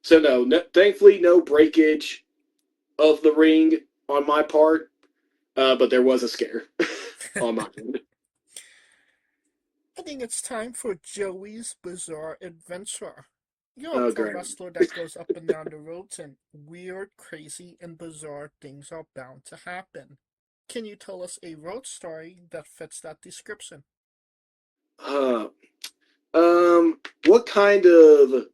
So no, thankfully no breakage of the ring on my part, but there was a scare on my end. I think it's time for Joey's Bizarre Adventure. You're a pro great. wrestler that goes up and down the roads, and weird, crazy, and bizarre things are bound to happen. Can you tell us a road story that fits that description? What kind of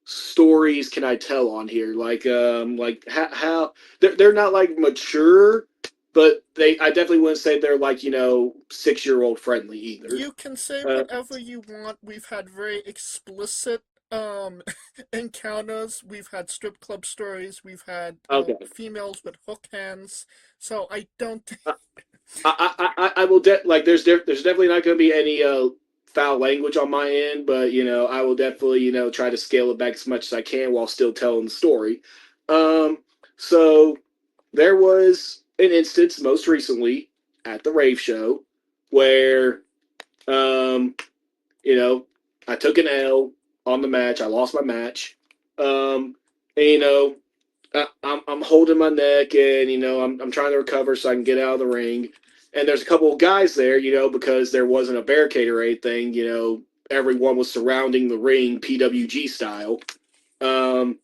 stories can I tell on here? Like how they're not like mature, but I definitely wouldn't say they're like 6-year-old friendly either. You can say whatever you want. We've had very explicit encounters. We've had strip club stories. We've had females with hook hands. So I don't think I will there's definitely not going to be any foul language on my end, but I will definitely try to scale it back as much as I can while still telling the story. So there was an instance most recently at the rave show where I took an L on the match. I lost my match. And I'm holding my neck, and I'm trying to recover so I can get out of the ring. And there's a couple of guys there, because there wasn't a barricade or anything. Everyone was surrounding the ring, PWG style. And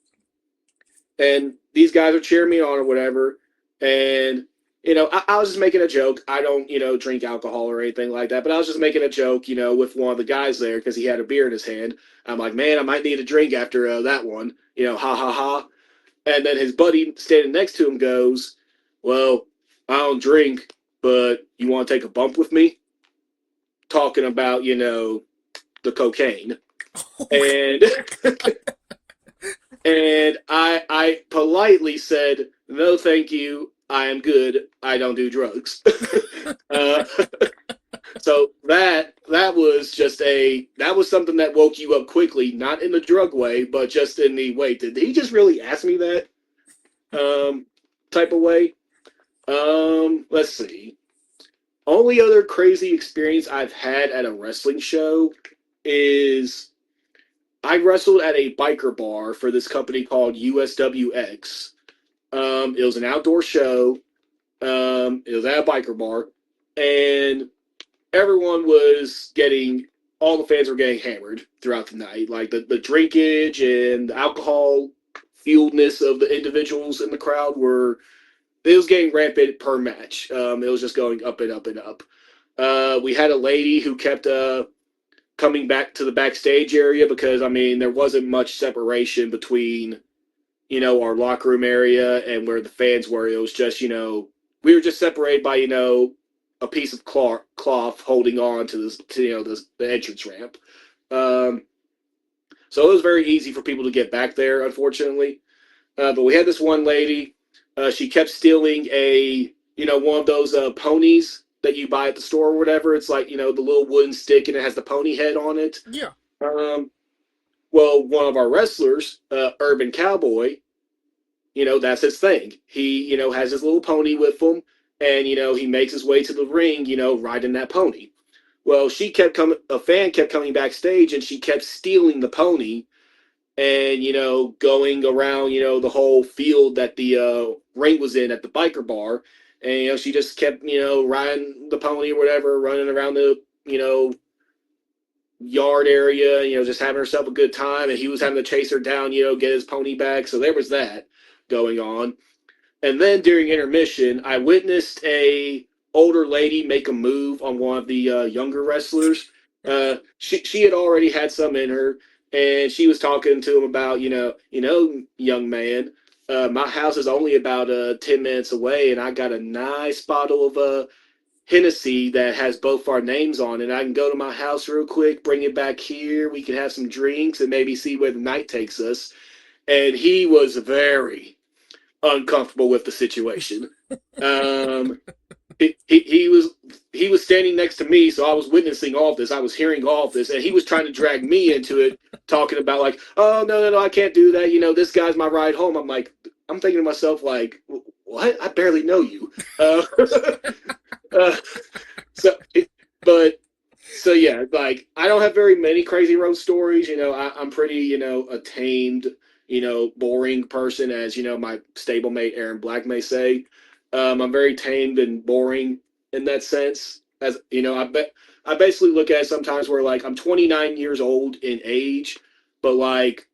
these guys are cheering me on or whatever. And I was just making a joke. I don't drink alcohol or anything like that, but I was just making a joke, with one of the guys there because he had a beer in his hand. I'm like, man, I might need a drink after that one. Ha ha ha. And then his buddy standing next to him goes, well, I don't drink, but you want to take a bump with me? Talking about, the cocaine. And and I politely said, no, thank you. I am good. I don't do drugs. So that was something that woke you up quickly, not in the drug way, but just in the wait, did he just really ask me that type of way? Let's see. Only other crazy experience I've had at a wrestling show is I wrestled at a biker bar for this company called USWX. It was an outdoor show. It was at a biker bar, and all the fans were getting hammered throughout the night. Like the drinkage and the alcohol fueledness of the individuals in the crowd it was getting rampant per match. It was just going up and up and up. We had a lady who kept coming back to the backstage area because, there wasn't much separation between, our locker room area and where the fans were. It was just, we were just separated by, a piece of cloth holding on to the entrance ramp. So it was very easy for people to get back there, unfortunately. But we had this one lady. She kept stealing one of those ponies that you buy at the store or whatever. It's like, the little wooden stick and it has the pony head on it. Yeah. Well, one of our wrestlers, Urban Cowboy, that's his thing. He, has his little pony with him, and, he makes his way to the ring, riding that pony. Well, a fan kept coming backstage, and she kept stealing the pony and, going around, the whole field that the ring was in at the biker bar. And, she just kept, riding the pony or whatever, running around the, yard area, just having herself a good time. And he was having to chase her down, get his pony back. So there was that going on. And then during intermission, I witnessed a older lady make a move on one of the younger wrestlers. She had already had some in her, and she was talking to him about, young man, my house is only about 10 minutes away, and I got a nice bottle of Hennessy that has both our names on it. I can go to my house real quick, bring it back here. We can have some drinks and maybe see where the night takes us. And he was very uncomfortable with the situation. He was standing next to me, so I was witnessing all of this. I was hearing all of this, and he was trying to drag me into it, talking about like, oh no, I can't do that. This guy's my ride home. I'm thinking to myself like, what? I barely know you. So yeah, like I don't have very many crazy road stories. I'm pretty, a tamed, boring person, as, my stablemate Aaron Black may say. I'm very tamed and boring in that sense. As I basically look at it sometimes where like I'm 29 years old in age, but like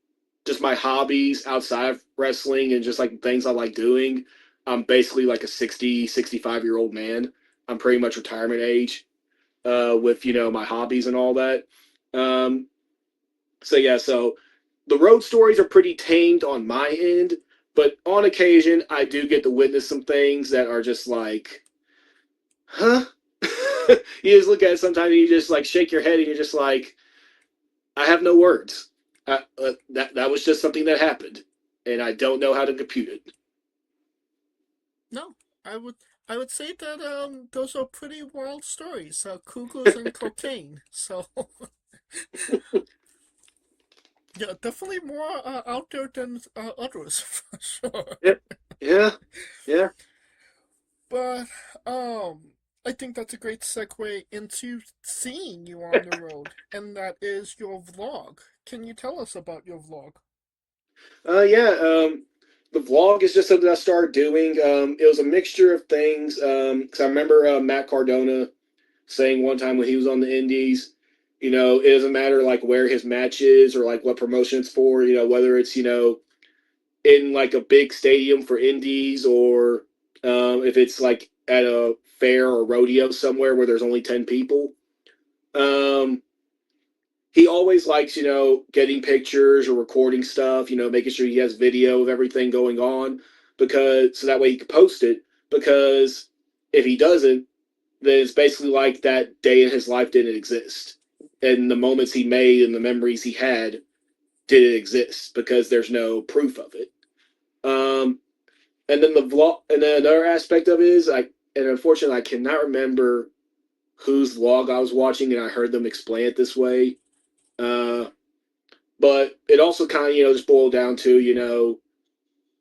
just my hobbies outside of wrestling and just like things I like doing, I'm basically like a 60, 65-year-old man. I'm pretty much retirement age with, my hobbies and all that. Um, so the road stories are pretty tamed on my end, but on occasion I do get to witness some things that are just like, huh? You just look at it sometimes and you just like shake your head and you're just like, I have no words. That was just something that happened, and I don't know how to compute it. No, I would say that those are pretty wild stories. Cougars and cocaine. So yeah, definitely more out there than others for sure. Yeah. But I think that's a great segue into seeing you on the road, and that is your vlog. Can you tell us about your vlog? Yeah. The vlog is just something I started doing. It was a mixture of things. Because I remember Matt Cardona saying one time when he was on the Indies, it doesn't matter like where his match is or like what promotion it's for. Whether it's in like a big stadium for Indies or if it's like at a fair or rodeo somewhere where there's only 10 people. He always likes, getting pictures or recording stuff, making sure he has video of everything going on so that way he can post it. Because if he doesn't, then it's basically like that day in his life didn't exist. And the moments he made and the memories he had didn't exist because there's no proof of it. And then the vlog, and then another aspect of it is, and unfortunately I cannot remember whose vlog I was watching and I heard them explain it this way. But it also kind of, just boiled down to,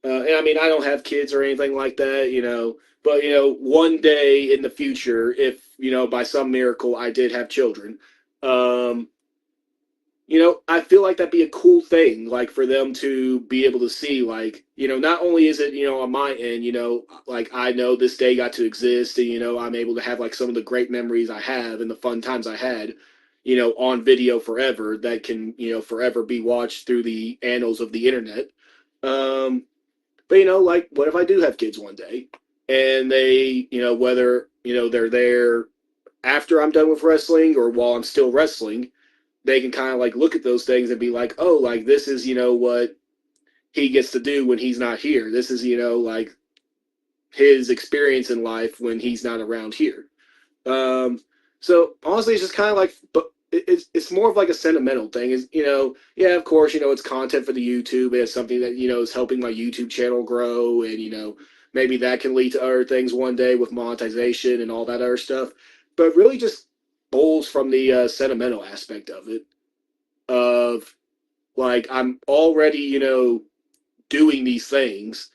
and I mean, I don't have kids or anything like that, but, one day in the future, if, by some miracle I did have children, I feel like that'd be a cool thing, like for them to be able to see, like, not only is it, on my end, like I know this day got to exist and, I'm able to have like some of the great memories I have and the fun times I had, on video forever that can, forever be watched through the annals of the internet. But, like, what if I do have kids one day and they, whether, they're there after I'm done with wrestling or while I'm still wrestling, they can kind of like look at those things and be like, oh, like this is, what he gets to do when he's not here. This is, like his experience in life when he's not around here. So honestly, it's just kind of like, but it's more of like a sentimental thing. Is yeah, of course, it's content for the YouTube. It's something that is helping my YouTube channel grow, and maybe that can lead to other things one day with monetization and all that other stuff. But really, just bowls from the sentimental aspect of it. Of like I'm already doing these things.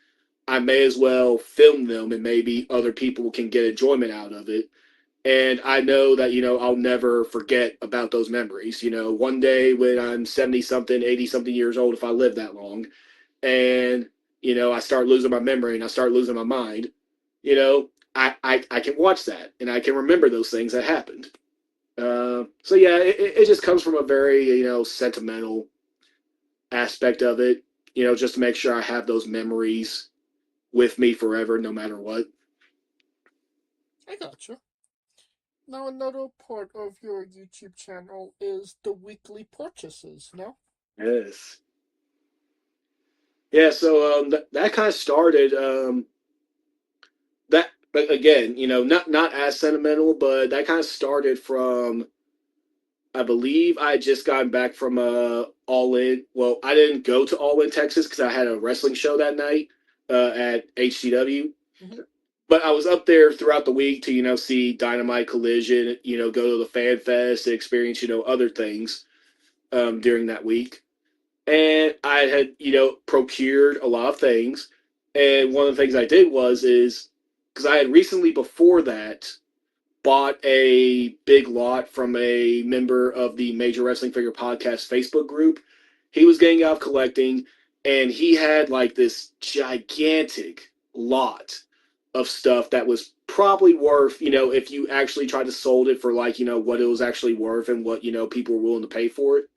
I may as well film them, and maybe other people can get enjoyment out of it. And I know that, I'll never forget about those memories. One day when I'm 70 something, 80 something years old, if I live that long, and, I start losing my memory and I start losing my mind, I can watch that and I can remember those things that happened. So yeah, it just comes from a very, sentimental aspect of it, just to make sure I have those memories with me forever, no matter what. I gotcha. Now, another part of your YouTube channel is the weekly purchases, no? Yes. Yeah, so that kind of started that, but again, not as sentimental, but that kind of started from, I believe I had just gotten back from All In. Well, I didn't go to All In Texas because I had a wrestling show that night at HCW. Mhm. But I was up there throughout the week to, see Dynamite, Collision, go to the Fan Fest and experience, other things during that week. And I had, procured a lot of things. And one of the things I did is, because I had recently before that bought a big lot from a member of the Major Wrestling Figure Podcast Facebook group. He was getting out of collecting, and he had like this gigantic lot of stuff that was probably worth, if you actually tried to sold it for like, what it was actually worth and what, people were willing to pay for it.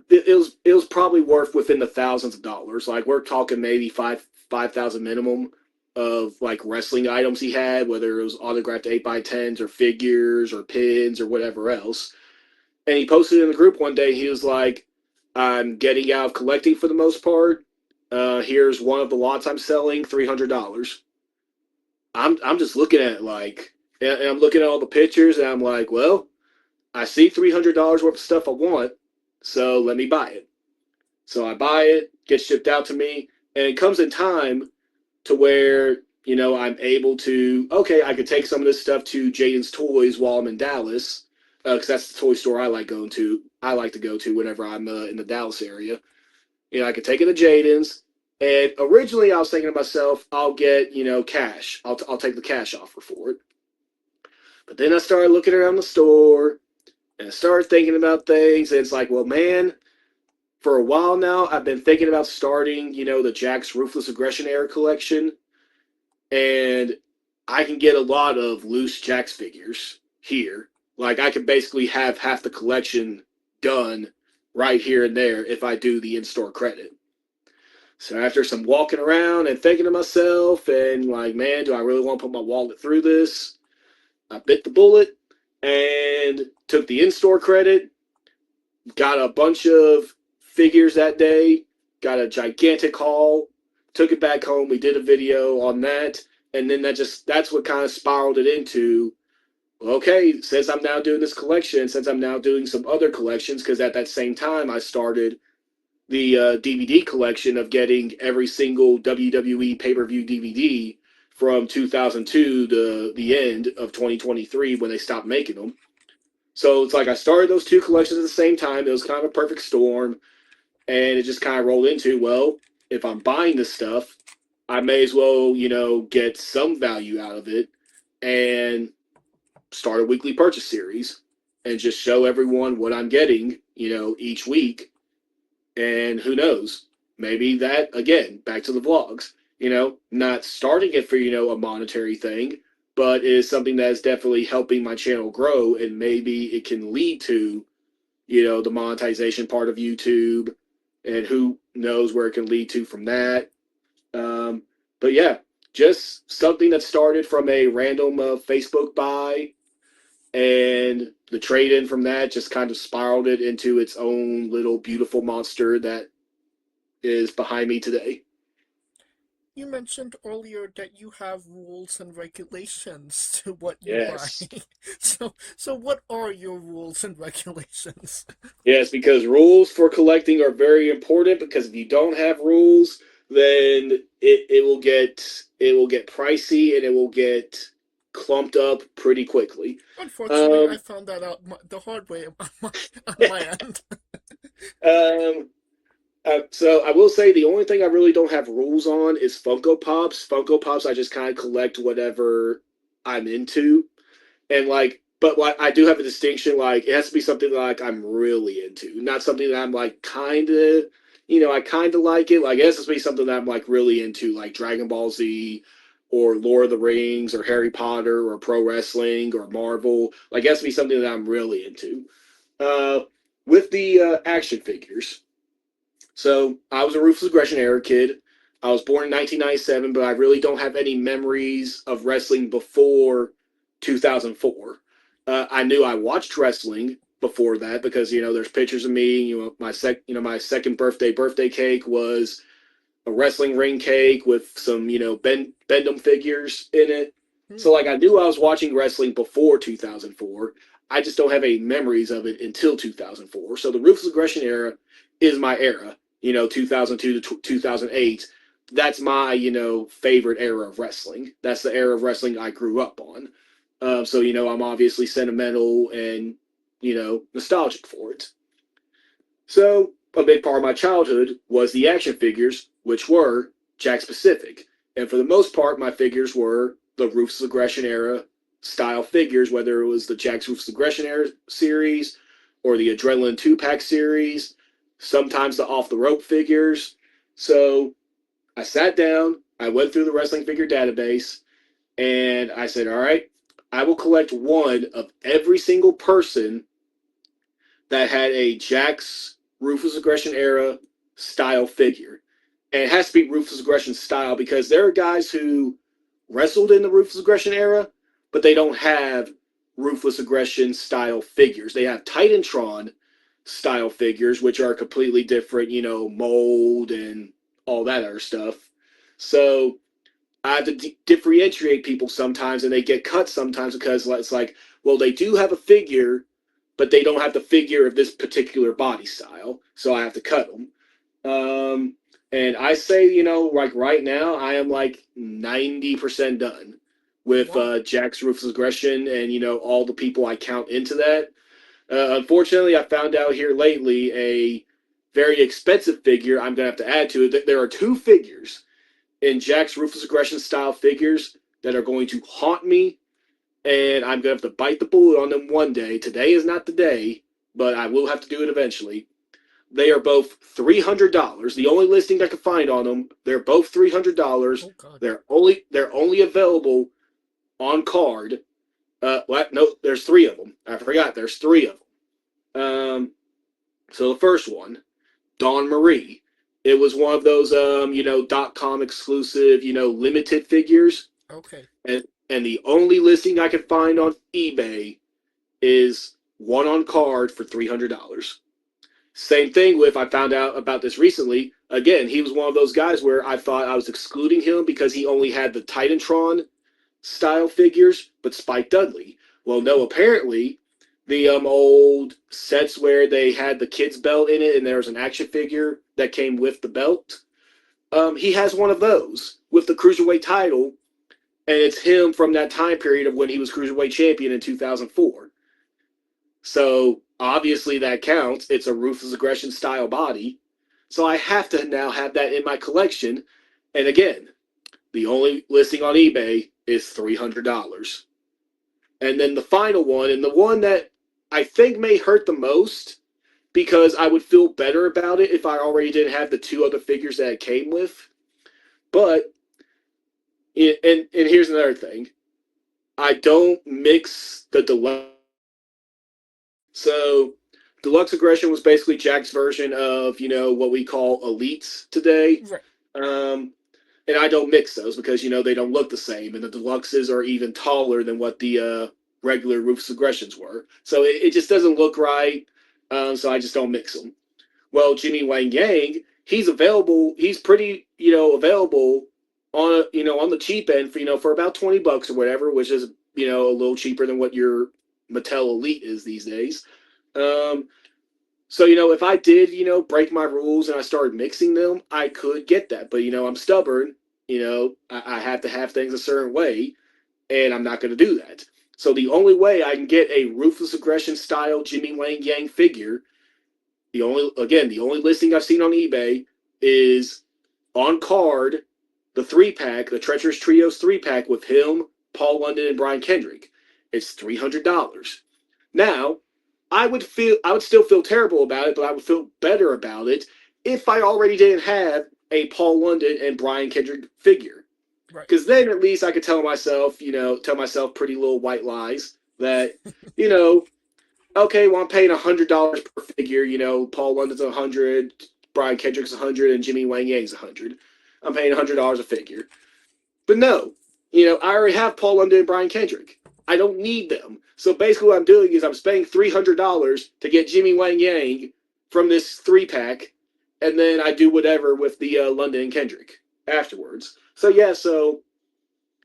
It was probably worth within the thousands of dollars. Like we're talking maybe 5,000 minimum of like wrestling items he had, whether it was autographed 8x10s or figures or pins or whatever else. And he posted in the group one day, he was like, I'm getting out of collecting for the most part. Here's one of the lots I'm selling, $300. I'm just looking at it like, and I'm looking at all the pictures, and I'm like, well, I see $300 worth of stuff I want, so let me buy it. So I buy it, gets shipped out to me, and it comes in time to where, I'm able to, okay, I could take some of this stuff to Jaden's Toys while I'm in Dallas, because that's the toy store I like to go to whenever I'm in the Dallas area. I could take it to Jaden's, and originally I was thinking to myself, I'll get, cash. I'll take the cash offer for it. But then I started looking around the store, and I started thinking about things, and it's like, well, man, for a while now, I've been thinking about starting, the Jakks Ruthless Aggression Era collection, and I can get a lot of loose Jakks figures here. Like, I can basically have half the collection done right here and there if I do the in-store credit. So after some walking around and thinking to myself and like, man, do I really want to put my wallet through this? I bit the bullet and took the in-store credit, got a bunch of figures that day, got a gigantic haul, took it back home. We did a video on that. And then that's what kind of spiraled it into, okay, since I'm now doing this collection, since I'm now doing some other collections, because at that same time I started the DVD collection of getting every single WWE pay-per-view DVD from 2002 to the end of 2023 when they stopped making them. So it's like I started those two collections at the same time. It was kind of a perfect storm, and it just kind of rolled into, well, if I'm buying this stuff, I may as well, get some value out of it and start a weekly purchase series and just show everyone what I'm getting, each week. And who knows, maybe that, again, back to the vlogs, not starting it for, a monetary thing, but is something that is definitely helping my channel grow. And maybe it can lead to, the monetization part of YouTube, and who knows where it can lead to from that. But yeah, just something that started from a random Facebook buy, and the trade-in from that just kind of spiraled it into its own little beautiful monster that is behind me today. You mentioned earlier that you have rules and regulations to what you Yes. buy. So what are your rules and regulations? Yes, because rules for collecting are very important, because if you don't have rules, then it will get pricey, and it will get clumped up pretty quickly. Unfortunately, I found that out the hard way on my end. So I will say the only thing I really don't have rules on is Funko Pops. Funko Pops, I just kind of collect whatever I'm into, and but I do have a distinction. Like, it has to be something like I'm really into, not something that I'm like kind of, I kind of like it. Like, it has to be something that I'm like really into, like Dragon Ball Z, or Lord of the Rings, or Harry Potter, or pro wrestling, or Marvel. Like, it has to be something that I'm really into. With the action figures. So I was a Ruthless Aggression Era kid. I was born in 1997, but I really don't have any memories of wrestling before 2004. I knew I watched wrestling before that, because there's pictures of me. My second birthday cake was a wrestling ring cake with some Bendham figures in it. So like, I knew I was watching wrestling before 2004. I just don't have any memories of it until 2004. So the Ruthless Aggression Era is my era. 2002 to 2008. That's my favorite era of wrestling. That's the era of wrestling I grew up on. So I'm obviously sentimental and nostalgic for it. So a big part of my childhood was the action figures, which were Jakks specific. And for the most part, my figures were the Ruthless Aggression era style figures, whether it was the Jack's Ruthless Aggression era series or the Adrenaline 2-pack series, sometimes the Off the Rope figures. So I sat down, I went through the wrestling figure database, and I said, all right, I will collect one of every single person that had a Jack's Ruthless Aggression era style figure. And it has to be Ruthless Aggression style because there are guys who wrestled in the Ruthless Aggression era, but they don't have Ruthless Aggression style figures. They have Titantron style figures, which are completely different, mold and all that other stuff. So I have to differentiate people sometimes, and they get cut sometimes because it's like, well, they do have a figure, but they don't have the figure of this particular body style, so I have to cut them. And I say, like right now, I am like 90% done with Jack's Ruthless Aggression and, all the people I count into that. Unfortunately, I found out here lately a very expensive figure I'm going to have to add to it. There are 2 figures in Jack's Ruthless Aggression style figures that are going to haunt me, and I'm going to have to bite the bullet on them one day. Today is not the day, but I will have to do it eventually. They are both $300. The only listing I could find on them, they're both $300. Oh, they're only available on card. No, there's 3 of them. I forgot. There's 3 of them. So the first one, Dawn Marie. It was one of those, .com exclusive, limited figures. Okay. And the only listing I could find on eBay is one on card for $300. Same thing with, I found out about this recently. Again, he was one of those guys where I thought I was excluding him because he only had the Titantron style figures, but Spike Dudley. Well, no, apparently the old sets where they had the kid's belt in it and there was an action figure that came with the belt. He has one of those with the Cruiserweight title, and it's him from that time period of when he was Cruiserweight champion in 2004. So obviously that counts. It's a Ruthless Aggression style body. So I have to now have that in my collection. And again, the only listing on eBay is $300. And then the final one, and the one that I think may hurt the most, because I would feel better about it if I already didn't have the 2 other figures that it came with. But, and here's another thing. I don't mix the deluxe. So, Deluxe Aggression was basically Jack's version of, what we call elites today. Right. And I don't mix those because, they don't look the same. And the Deluxes are even taller than what the regular Ruthless Aggressions were. So it just doesn't look right. So I just don't mix them. Well, Jimmy Wang Yang, he's available. He's pretty, available on, on the cheap end for about $20 or whatever, which is, a little cheaper than what your Mattel Elite is these days. So, if I did, break my rules and I started mixing them, I could get that. But, I'm stubborn. I have to have things a certain way, and I'm not going to do that. So the only way I can get a Ruthless Aggression style Jimmy Wang Yang figure, the only listing I've seen on eBay is on card, the 3-pack, the Treacherous Trios 3-pack with him, Paul London, and Brian Kendrick. It's $300. Now, I would still feel terrible about it, but I would feel better about it if I already didn't have a Paul London and Brian Kendrick figure. Because then at least I could tell myself pretty little white lies that, okay, well, I'm paying $100 per figure. Paul London's $100, Brian Kendrick's $100, and Jimmy Wang Yang's $100. I'm paying $100 a figure. But no, I already have Paul London and Brian Kendrick. I don't need them. So basically what I'm doing is I'm spending $300 to get Jimmy Wang Yang from this 3-pack, and then I do whatever with the London and Kendrick afterwards. So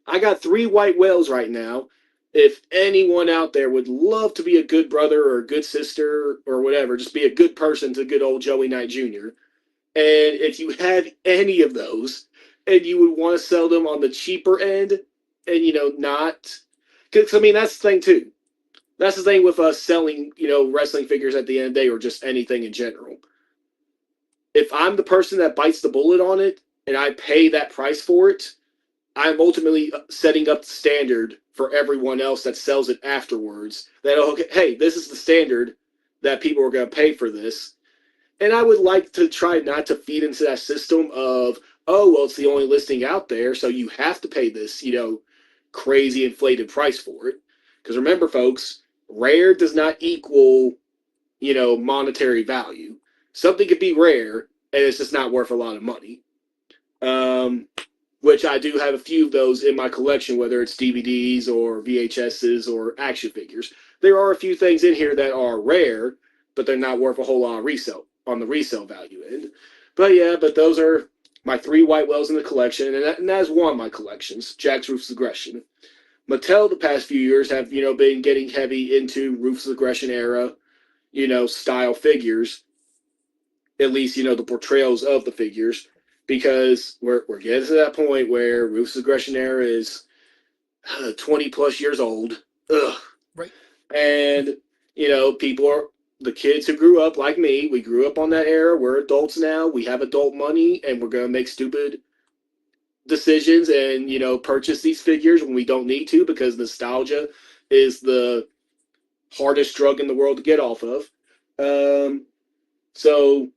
I got 3 white whales right now. If anyone out there would love to be a good brother or a good sister or whatever, just be a good person to good old Joey Knight Jr. And if you have any of those and you would want to sell them on the cheaper end and, not... Because, that's the thing, too. That's the thing with us selling, wrestling figures at the end of the day or just anything in general. If I'm the person that bites the bullet on it and I pay that price for it, I'm ultimately setting up the standard for everyone else that sells it afterwards. That, okay, hey, this is the standard that people are going to pay for this. And I would like to try not to feed into that system of, oh, well, it's the only listing out there, so you have to pay this, crazy inflated price for it. Because remember, folks, rare does not equal, monetary value. Something could be rare, and it's just not worth a lot of money. Which I do have a few of those in my collection, whether it's DVDs or VHSs or action figures. There are a few things in here that are rare, but they're not worth a whole lot of resale on the resale value end. But those are my 3 white whales in the collection, and that is one of my collections, Jack's Ruthless Aggression. Mattel the past few years have, been getting heavy into Ruthless Aggression era, style figures, at least, the portrayals of the figures, because we're getting to that point where Ruthless Aggression era is 20 plus years old. Ugh. Right. And, people are, the kids who grew up like me, we grew up on that era. We're adults now. We have adult money, and we're going to make stupid decisions and, purchase these figures when we don't need to, because nostalgia is the hardest drug in the world to get off of. So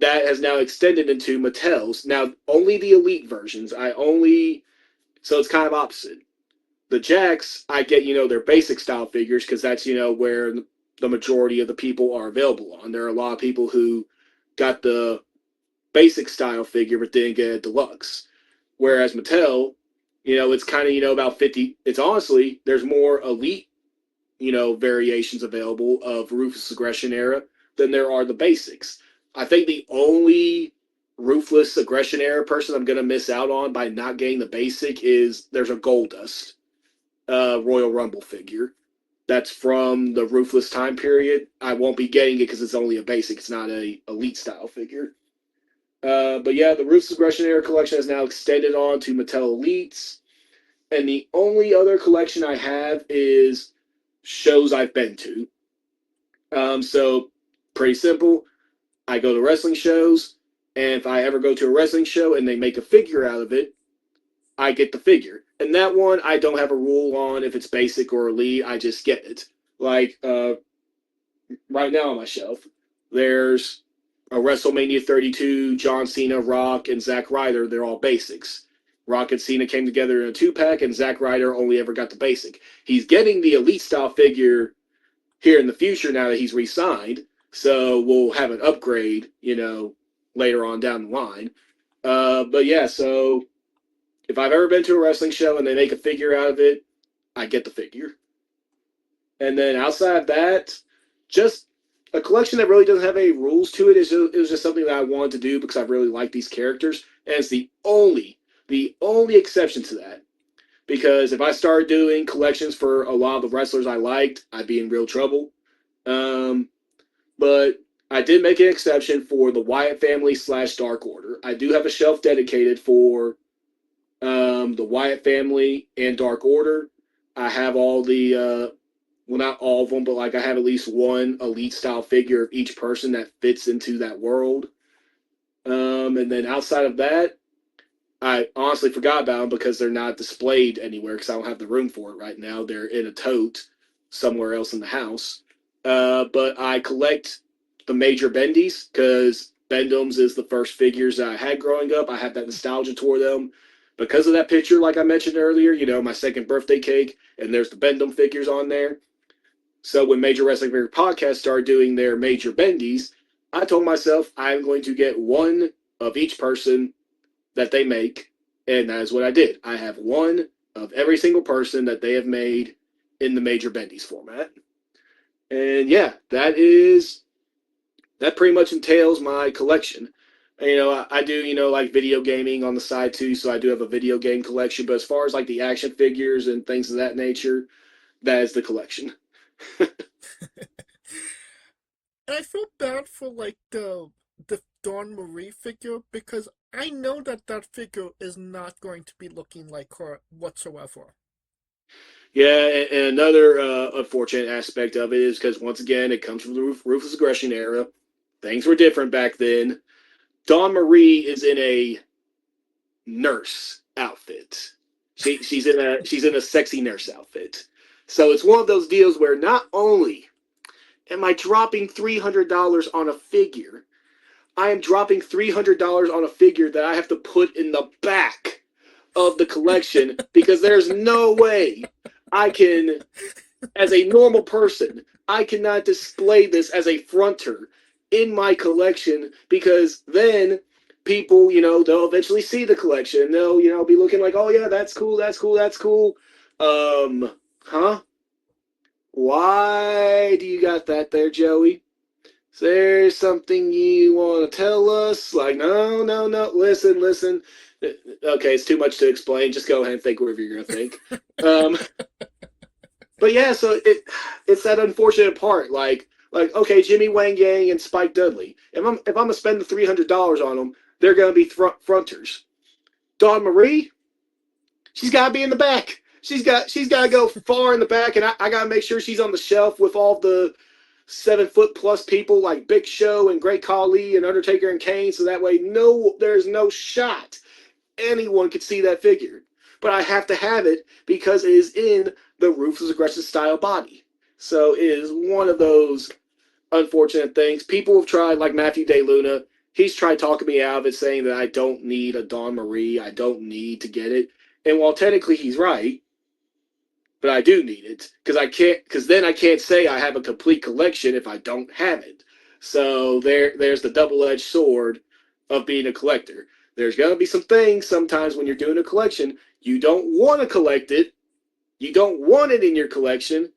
that has now extended into Mattel's. Now, only the elite versions. So it's kind of opposite. The Jacks, I get, their basic style figures, because that's, where the majority of the people are available on. There are a lot of people who got the basic style figure but didn't get a deluxe. Whereas Mattel, it's kind of, about 50. It's honestly, there's more elite, variations available of Ruthless Aggression era than there are the basics. I think the only Ruthless Aggression era person I'm going to miss out on by not getting the basic is there's a Goldust Royal Rumble figure. That's from the Ruthless time period. I won't be getting it because it's only a basic. It's not a elite style figure. But yeah, the Ruthless Aggression era collection has now extended on to Mattel Elites. And the only other collection I have is shows I've been to. So pretty simple. I go to wrestling shows, and if I ever go to a wrestling show and they make a figure out of it, I get the figure. And that one, I don't have a rule on if it's basic or elite. I just get it. Like, right now on my shelf, there's a WrestleMania 32, John Cena, Rock, and Zack Ryder. They're all basics. Rock and Cena came together in a 2-pack, and Zack Ryder only ever got the basic. He's getting the elite style figure here in the future now that he's re-signed. So we'll have an upgrade, later on down the line. But yeah, so if I've ever been to a wrestling show and they make a figure out of it, I get the figure. And then outside of that, just a collection that really doesn't have any rules to it. It was just something that I wanted to do because I really like these characters. And it's the only exception to that. Because if I started doing collections for a lot of the wrestlers I liked, I'd be in real trouble. But I did make an exception for the Wyatt family / Dark Order. I do have a shelf dedicated for the Wyatt family and Dark Order. I have all the, well, not all of them, but like I have at least one elite style figure of each person that fits into that world. And then outside of that, I honestly forgot about them because they're not displayed anywhere because I don't have the room for it right now. They're in a tote somewhere else in the house. But I collect the major bendies because Bendoms is the first figures that I had growing up. I have that nostalgia toward them because of that picture, like I mentioned earlier, my second birthday cake, and there's the Bendom figures on there. So when Major Wrestling Figure Podcast started doing their major bendies, I told myself I'm going to get one of each person that they make, and that is what I did. I have one of every single person that they have made in the major bendies format. And yeah, that pretty much entails my collection. I do, like video gaming on the side too, so I do have a video game collection, but as far as like the action figures and things of that nature, that is the collection. And I feel bad for like the Dawn Marie figure because I know that figure is not going to be looking like her whatsoever. Yeah, and another unfortunate aspect of it is because, once again, it comes from the Ruthless Aggression era. Things were different back then. Dawn Marie is in a nurse outfit. She's in a sexy nurse outfit. So it's one of those deals where not only am I dropping $300 on a figure, I am dropping $300 on a figure that I have to put in the back of the collection because there's no way I can, as a normal person, I cannot display this as a fronter in my collection because then people, they'll eventually see the collection. They'll, be looking like, oh yeah, that's cool, that's cool, that's cool. Huh? Why do you got that there, Joey? Is there something you want to tell us? Like, no, listen. Okay, it's too much to explain. Just go ahead and think whatever you're going to think. But yeah, so it's that unfortunate part. Like, okay, Jimmy Wang Yang and Spike Dudley. If I'm going to spend the $300 on them, they're going to be fronters. Dawn Marie, she's got to be in the back. She's got to go far in the back, and I got to make sure she's on the shelf with all the 7-foot+ people like Big Show and Great Khali and Undertaker and Kane, so that way there's no shot anyone could see that figure. But I have to have it because it is in the Ruthless Aggression style body. So it is one of those unfortunate things. People have tried, like Matthew Day Luna, he's tried talking me out of it, saying that I don't need a Dawn Marie, I don't need to get it. And while technically he's right, but I do need it because then I can't say I have a complete collection if I don't have it. So there's the double-edged sword of being a collector. There's going to be some things sometimes when you're doing a collection, you don't want to collect it. You don't want it in your collection.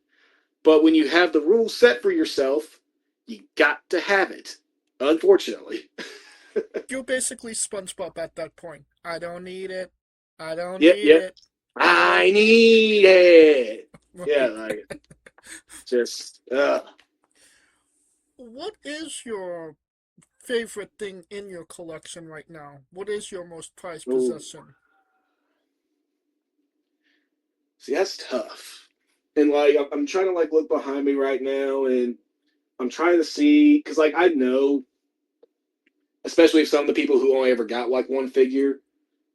But when you have the rules set for yourself, you got to have it. Unfortunately. You're basically SpongeBob at that point. I don't need it. I don't need it. I need it. Yeah, like just. What is your favorite thing in your collection right now? What is your most prized possession? See, that's tough. And like, I'm trying to like look behind me right now, and I'm trying to see because like I know, especially if some of the people who only ever got like one figure.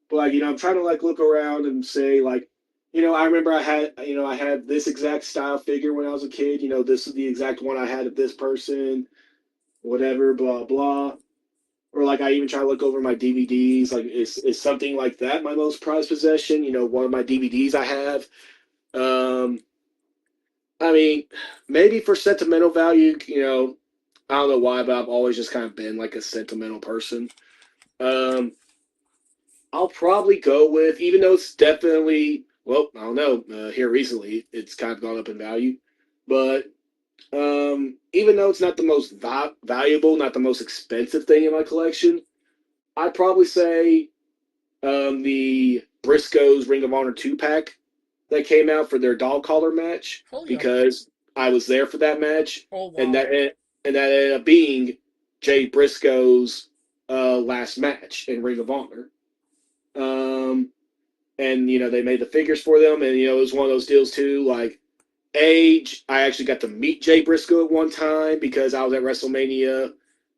But like, I'm trying to like look around and say like, I remember I had this exact style figure when I was a kid. This is the exact one I had of this person, whatever, blah blah. Or like I even try to look over my DVDs. Like is something like that my most prized possession? One of my DVDs I have. I mean, maybe for sentimental value. I don't know why, but I've always just kind of been like a sentimental person. I'll probably go with, even though it's definitely, well, I don't know, here recently, it's kind of gone up in value. But even though it's not the most valuable, not the most expensive thing in my collection, I'd probably say the Briscoes Ring of Honor 2-pack that came out for their dog collar match, because I was there for that match. Oh, wow. And that ended up being Jay Briscoe's last match in Ring of Honor. And they made the figures for them, and it was one of those deals too. Like, I actually got to meet Jay Briscoe at one time because I was at WrestleMania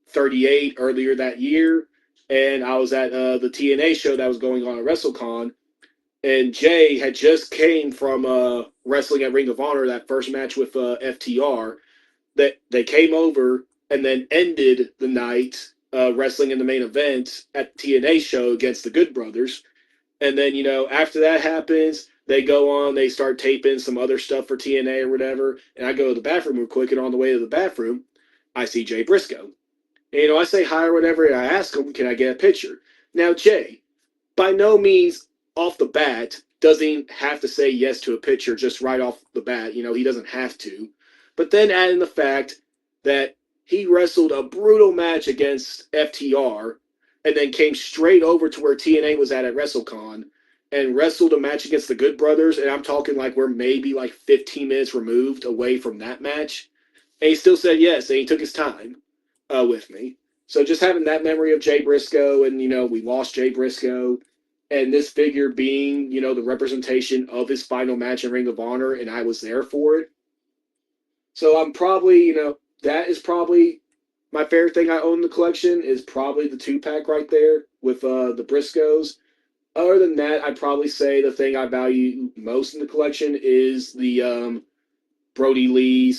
38 earlier that year, and I was at the TNA show that was going on at WrestleCon, and Jay had just came from wrestling at Ring of Honor, that first match with FTR. That they came over and then ended the night wrestling in the main event at the TNA show against the Good Brothers. And then, after that happens, they go on, they start taping some other stuff for TNA or whatever. And I go to the bathroom real quick, and on the way to the bathroom, I see Jay Briscoe. And, I say hi or whatever, and I ask him, can I get a picture? Now, Jay, by no means off the bat, doesn't have to say yes to a picture just right off the bat. He doesn't have to. But then add in the fact that he wrestled a brutal match against FTR, and then came straight over to where TNA was at WrestleCon and wrestled a match against the Good Brothers. And I'm talking like we're maybe like 15 minutes removed away from that match. And he still said yes, and he took his time with me. So just having that memory of Jay Briscoe, and, we lost Jay Briscoe, and this figure being, the representation of his final match in Ring of Honor, and I was there for it. So I'm probably, that is probably my favorite thing I own in the collection, is probably the 2-pack right there with the Briscoes. Other than that, I'd probably say the thing I value most in the collection is the Brody Lee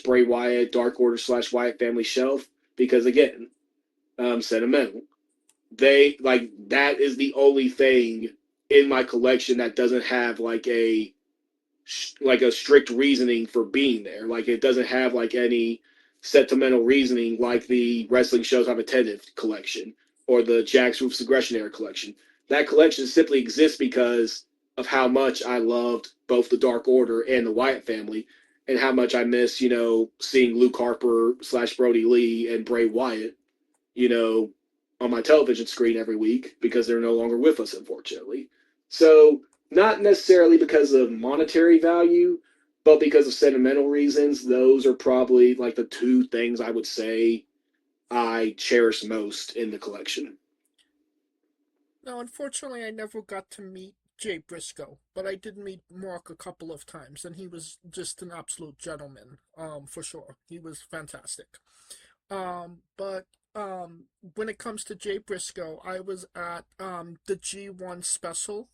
/ Bray Wyatt Dark Order / Wyatt family shelf, because again, sentimental. That is the only thing in my collection that doesn't have like a strict reasoning for being there. Like, it doesn't have like any sentimental reasoning like the Wrestling Shows I've Attended collection or the Jack's Ruthless Aggression Era collection. That collection simply exists because of how much I loved both the Dark Order and the Wyatt family, and how much I miss, seeing Luke Harper / Brody Lee and Bray Wyatt, on my television screen every week, because they're no longer with us, unfortunately. So, not necessarily because of monetary value, but because of sentimental reasons, those are probably like the two things I would say I cherish most in the collection. Now, unfortunately, I never got to meet Jay Briscoe, but I did meet Mark a couple of times, and he was just an absolute gentleman, for sure. He was fantastic. But when it comes to Jay Briscoe, I was at the G1 special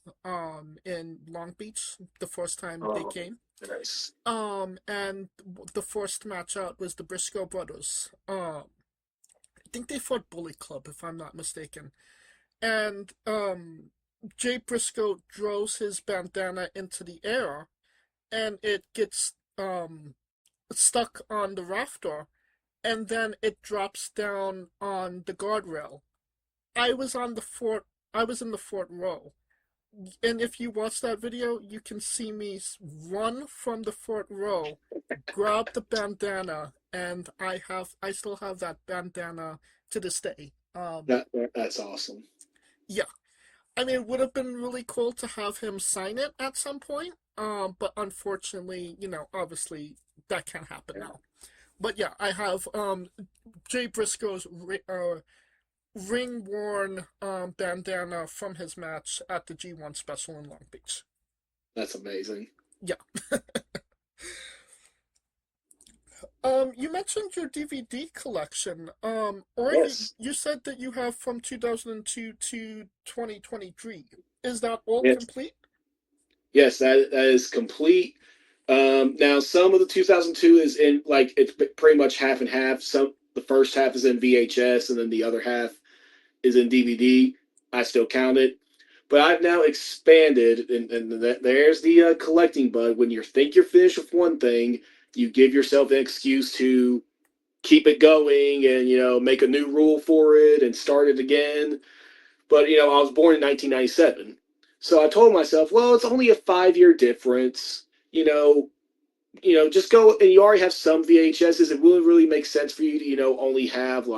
in Long Beach the first time they came. Nice. And the first match out was the Briscoe brothers. I think they fought Bullet Club, if I'm not mistaken. And Jay Briscoe throws his bandana into the air, and it gets stuck on the rafter, and then it drops down on the guardrail. I was in the fourth row, and if you watch that video, you can see me run from the fourth row, grab the bandana, and I still have that bandana to this day. That's awesome. Yeah. I mean, it would have been really cool to have him sign it at some point, but unfortunately, obviously that can't happen now. But yeah, I have Jay Briscoe's ring-worn bandana from his match at the G1 special in Long Beach. That's amazing. Yeah. You mentioned your DVD collection. Yes. You said that you have from 2002 to 2023. Is that all Yes. complete? Yes, that is complete. Now, some of the 2002 is in, it's pretty much half and half. The first half is in VHS, and then the other half is in DVD. I still count it. But I've now expanded, and there's the collecting bug. When you think you're finished with one thing, you give yourself an excuse to keep it going and, make a new rule for it and start it again. But, I was born in 1997. So I told myself, well, it's only a 5-year difference. Just go, and you already have some VHSs. It wouldn't really make sense for you to, only have 4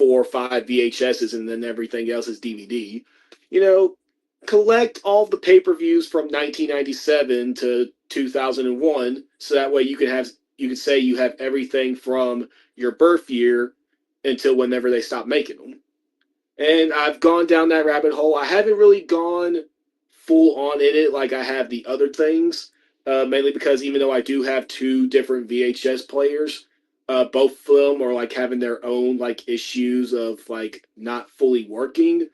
or 5 VHSs and then everything else is DVD. Collect all the pay-per-views from 1997 to 2001, so that way you could say you have everything from your birth year until whenever they stop making them. And I've gone down that rabbit hole. I haven't really gone full on in it like I have the other things, mainly because even though I do have 2 different VHS players, both of them are having their own issues of not fully working.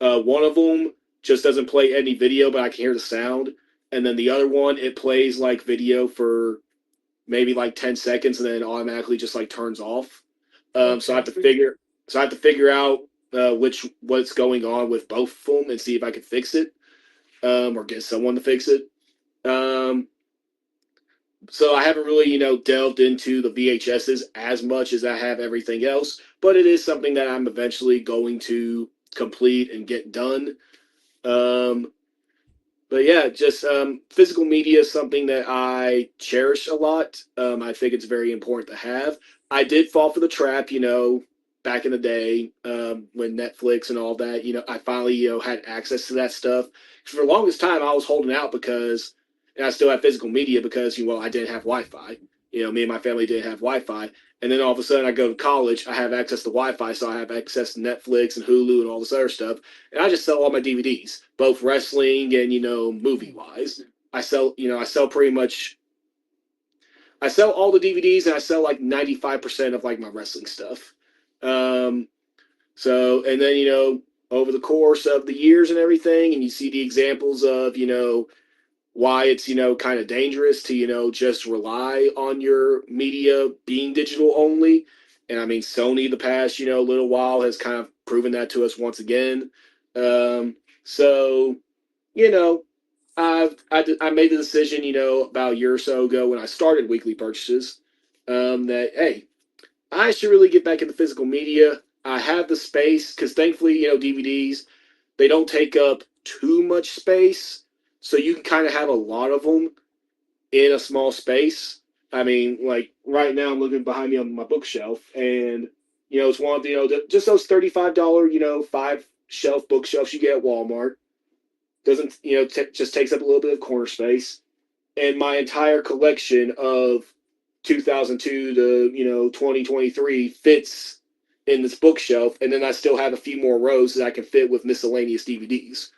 One of them just doesn't play any video, but I can hear the sound. And then the other one, it plays video for maybe 10 seconds and then it automatically just turns off. So I have to figure out what's going on with both of them and see if I can fix it, or get someone to fix it. So I haven't really, delved into the VHSs as much as I have everything else, but it is something that I'm eventually going to complete and get done. But yeah, just physical media is something that I cherish a lot. I think it's very important to have. I did fall for the trap, back in the day, when Netflix and all that, I finally, had access to that stuff. For the longest time, I was holding out because, and I still have physical media because, I didn't have Wi-Fi. Me and my family didn't have Wi-Fi. And then all of a sudden I go to college, I have access to Wi-Fi, so I have access to Netflix and Hulu and all this other stuff. And I just sell all my DVDs, both wrestling and, movie-wise. I sell pretty much, I sell all the DVDs and I sell 95% of my wrestling stuff. So, and then, over the course of the years and everything, and you see the examples of, why it's, kind of dangerous to, just rely on your media being digital only. And I mean, Sony the past, little while has kind of proven that to us once again. So, I made the decision, about a year or so ago when I started weekly purchases, that, hey, I should really get back into physical media. I have the space because thankfully, DVDs, they don't take up too much space. So you can kind of have a lot of them in a small space. I mean, like right now I'm looking behind me on my bookshelf and, it's one of the, just those $35, 5 bookshelves you get at Walmart. Doesn't, just takes up a little bit of corner space. And my entire collection of 2002 to 2023 fits in this bookshelf, and then I still have a few more rows that I can fit with miscellaneous DVDs.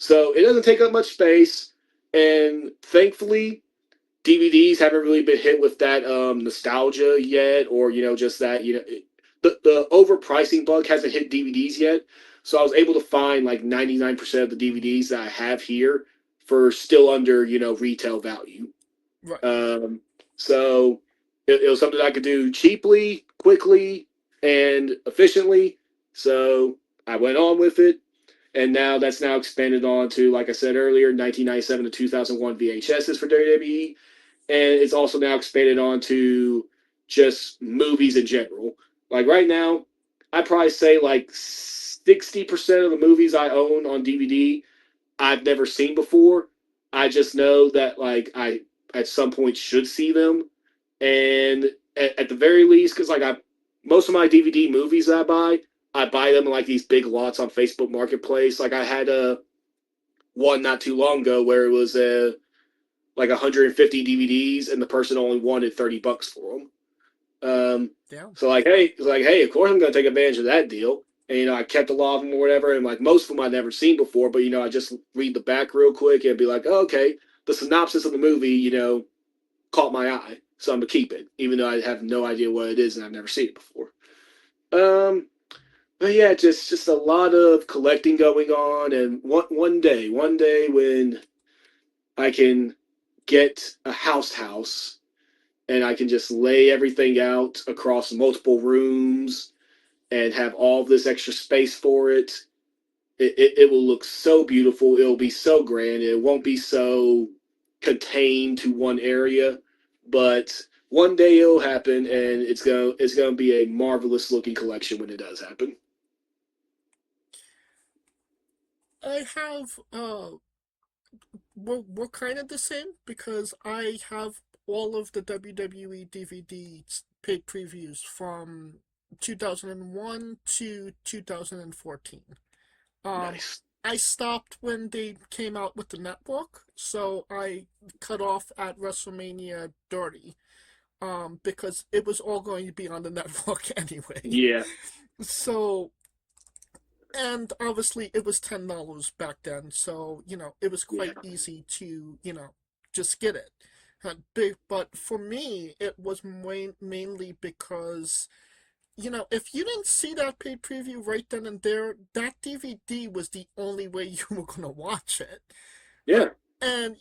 So it doesn't take up much space, and thankfully DVDs haven't really been hit with that nostalgia yet, or just that the overpricing bug hasn't hit DVDs yet. So I was able to find like 99% of the DVDs that I have here for still under retail value. Right. So it was something I could do cheaply, quickly, and efficiently. So I went on with it, and now that's now expanded on to, like I said earlier, 1997 to 2001 VHSs for WWE, and it's also now expanded on to just movies in general. Like right now, I'd probably say like 60% of the movies I own on DVD I've never seen before. I just know that like I at some point should see them, and at the very least, because like most of my DVD movies that I buy them in like these big lots on Facebook Marketplace. Like I had one not too long ago where it was like 150 DVDs, and the person only wanted $30 for them. So like, hey, of course I'm gonna take advantage of that deal. And I kept a lot of them or whatever, and like most of them I'd never seen before, but I just read the back real quick and be like, oh, okay, the synopsis of the movie, caught my eye, so I'm gonna keep it, even though I have no idea what it is and I've never seen it before. But yeah, just a lot of collecting going on, and one day when I can get a house, and I can just lay everything out across multiple rooms and have all this extra space for it. It will look so beautiful. It'll be so grand. It won't be so contained to one area, but one day it'll happen, and it's gonna be a marvelous looking collection when it does happen. I have we're kind of the same because I have all of the WWE DVDs paid previews from 2001 to 2014. Nice. I stopped when they came out with the network, so I cut off at WrestleMania 30, because it was all going to be on the network anyway. Yeah. So, and obviously it was $10 back then, so, it was quite easy to, just get it. But for me, it was mainly because, if you didn't see that paid preview right then and there, that DVD was the only way you were going to watch it. Yeah. And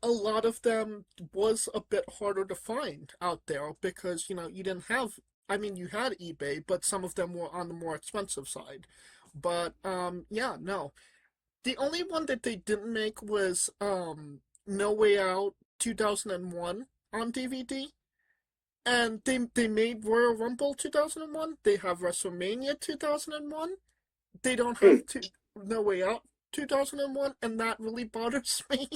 a lot of them was a bit harder to find out there because, you didn't have, you had eBay, but some of them were on the more expensive side. But, yeah, no. The only one that they didn't make was, No Way Out 2001 on DVD. And they made Royal Rumble 2001. They have WrestleMania 2001. They don't have No Way Out 2001, and that really bothers me.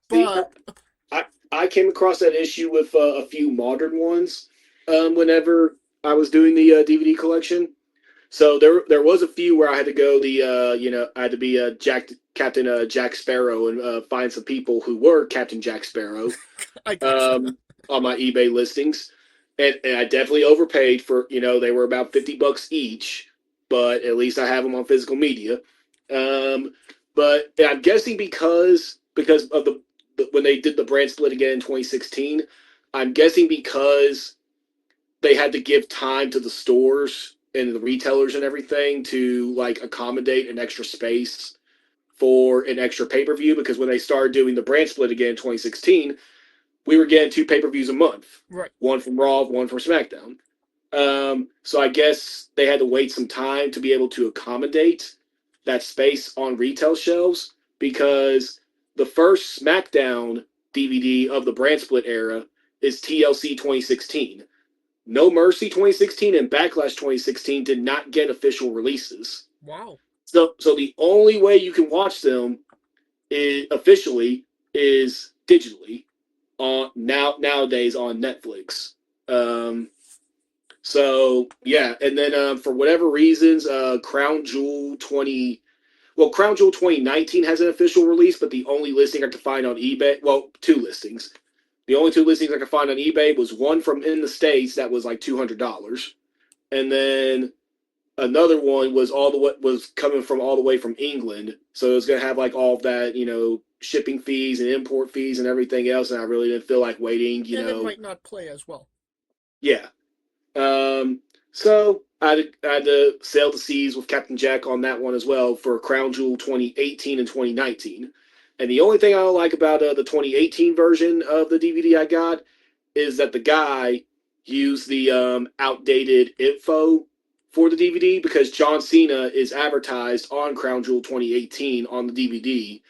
But I came across that issue with a few modern ones whenever I was doing the DVD collection. So there was a few where I had to go I had to be Captain Jack Sparrow and find some people who were Captain Jack Sparrow. I gotcha. On my eBay listings, and I definitely overpaid for, they were about $50 each, but at least I have them on physical media. But I'm guessing because of the when they did the brand split again in 2016, I'm guessing because they had to give time to the stores and the retailers and everything to like accommodate an extra space for an extra pay-per-view, because when they started doing the brand split again in 2016, we were getting 2 pay-per-views a month. Right. One from Raw, one from SmackDown. So I guess they had to wait some time to be able to accommodate that space on retail shelves, because the first SmackDown DVD of the brand split era is TLC 2016. No Mercy 2016 and Backlash 2016 did not get official releases. Wow. So the only way you can watch them officially is digitally nowadays on Netflix. So yeah, and then for whatever reasons, Crown Jewel 2019 has an official release, but the only listing I could find on eBay, well, 2 listings. The only 2 listings I could find on eBay was one from in the States that was like $200, and then another one was coming from all the way from England, so it was gonna have like all of that, shipping fees and import fees and everything else, and I really didn't feel like waiting. It might not play as well. Yeah. So I had to sail the seas with Captain Jack on that one as well for Crown Jewel 2018 and 2019. And the only thing I don't like about the 2018 version of the DVD I got is that the guy used the outdated info for the DVD, because John Cena is advertised on Crown Jewel 2018 on the DVD,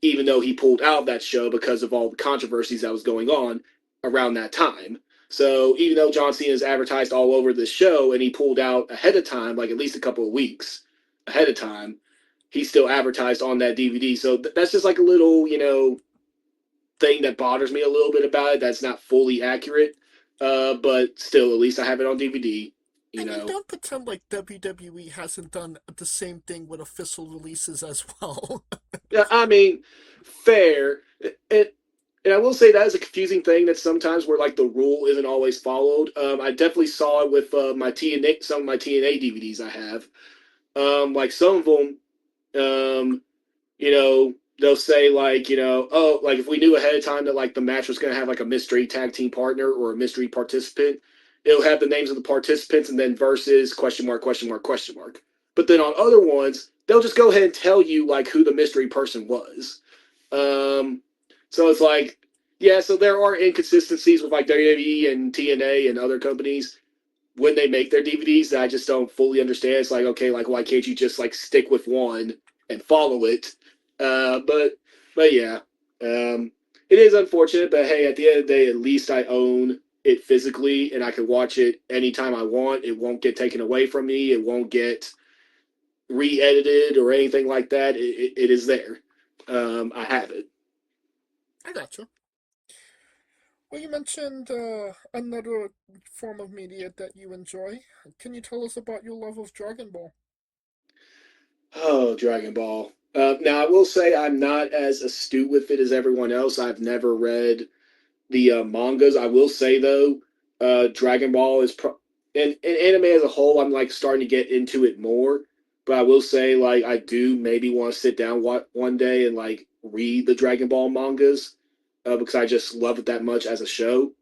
even though he pulled out of that show because of all the controversies that was going on around that time. So even though John Cena is advertised all over this show and he pulled out ahead of time, like at least a couple of weeks ahead of time, he's still advertised on that DVD. So that's just like a little, thing that bothers me a little bit about it. That's not fully accurate, but still, at least I have it on DVD. Don't pretend like WWE hasn't done the same thing with official releases as well. Yeah, I mean, fair. And I will say that is a confusing thing that sometimes where like the rule isn't always followed. I definitely saw it with some of my TNA DVDs I have. Like some of them, they'll say like, oh, like if we knew ahead of time that like the match was going to have like a mystery tag team partner or a mystery participant, it'll have the names of the participants and then versus question mark, question mark, question mark. But then on other ones, they'll just go ahead and tell you like who the mystery person was. So it's like, yeah, so there are inconsistencies with like WWE and TNA and other companies when they make their DVDs that I just don't fully understand. It's like, okay, like why can't you just like stick with one and follow it? But yeah, it is unfortunate, but hey, at the end of the day, at least I own it physically and I can watch it anytime I want. It won't get taken away from me. It won't get re-edited or anything like that. It is there. I have it. I got you. Well, you mentioned another form of media that you enjoy. Can you tell us about your love of Dragon Ball? Oh, Dragon Ball. Now, I will say I'm not as astute with it as everyone else. I've never read the mangas. I will say, though, Dragon Ball is... and anime as a whole, I'm like starting to get into it more. But I will say, like, I do maybe want to sit down one day and, like, read the Dragon Ball mangas because I just love it that much as a show.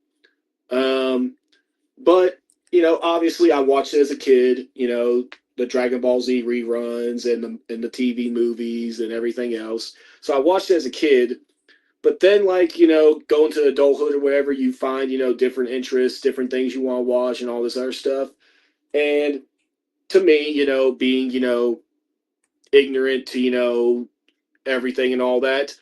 But, obviously I watched it as a kid, the Dragon Ball Z reruns and the TV movies and everything else. So I watched it as a kid. But then, like, going to adulthood or whatever, you find, different interests, different things you want to watch and all this other stuff. And to me, being, ignorant to, everything and all that,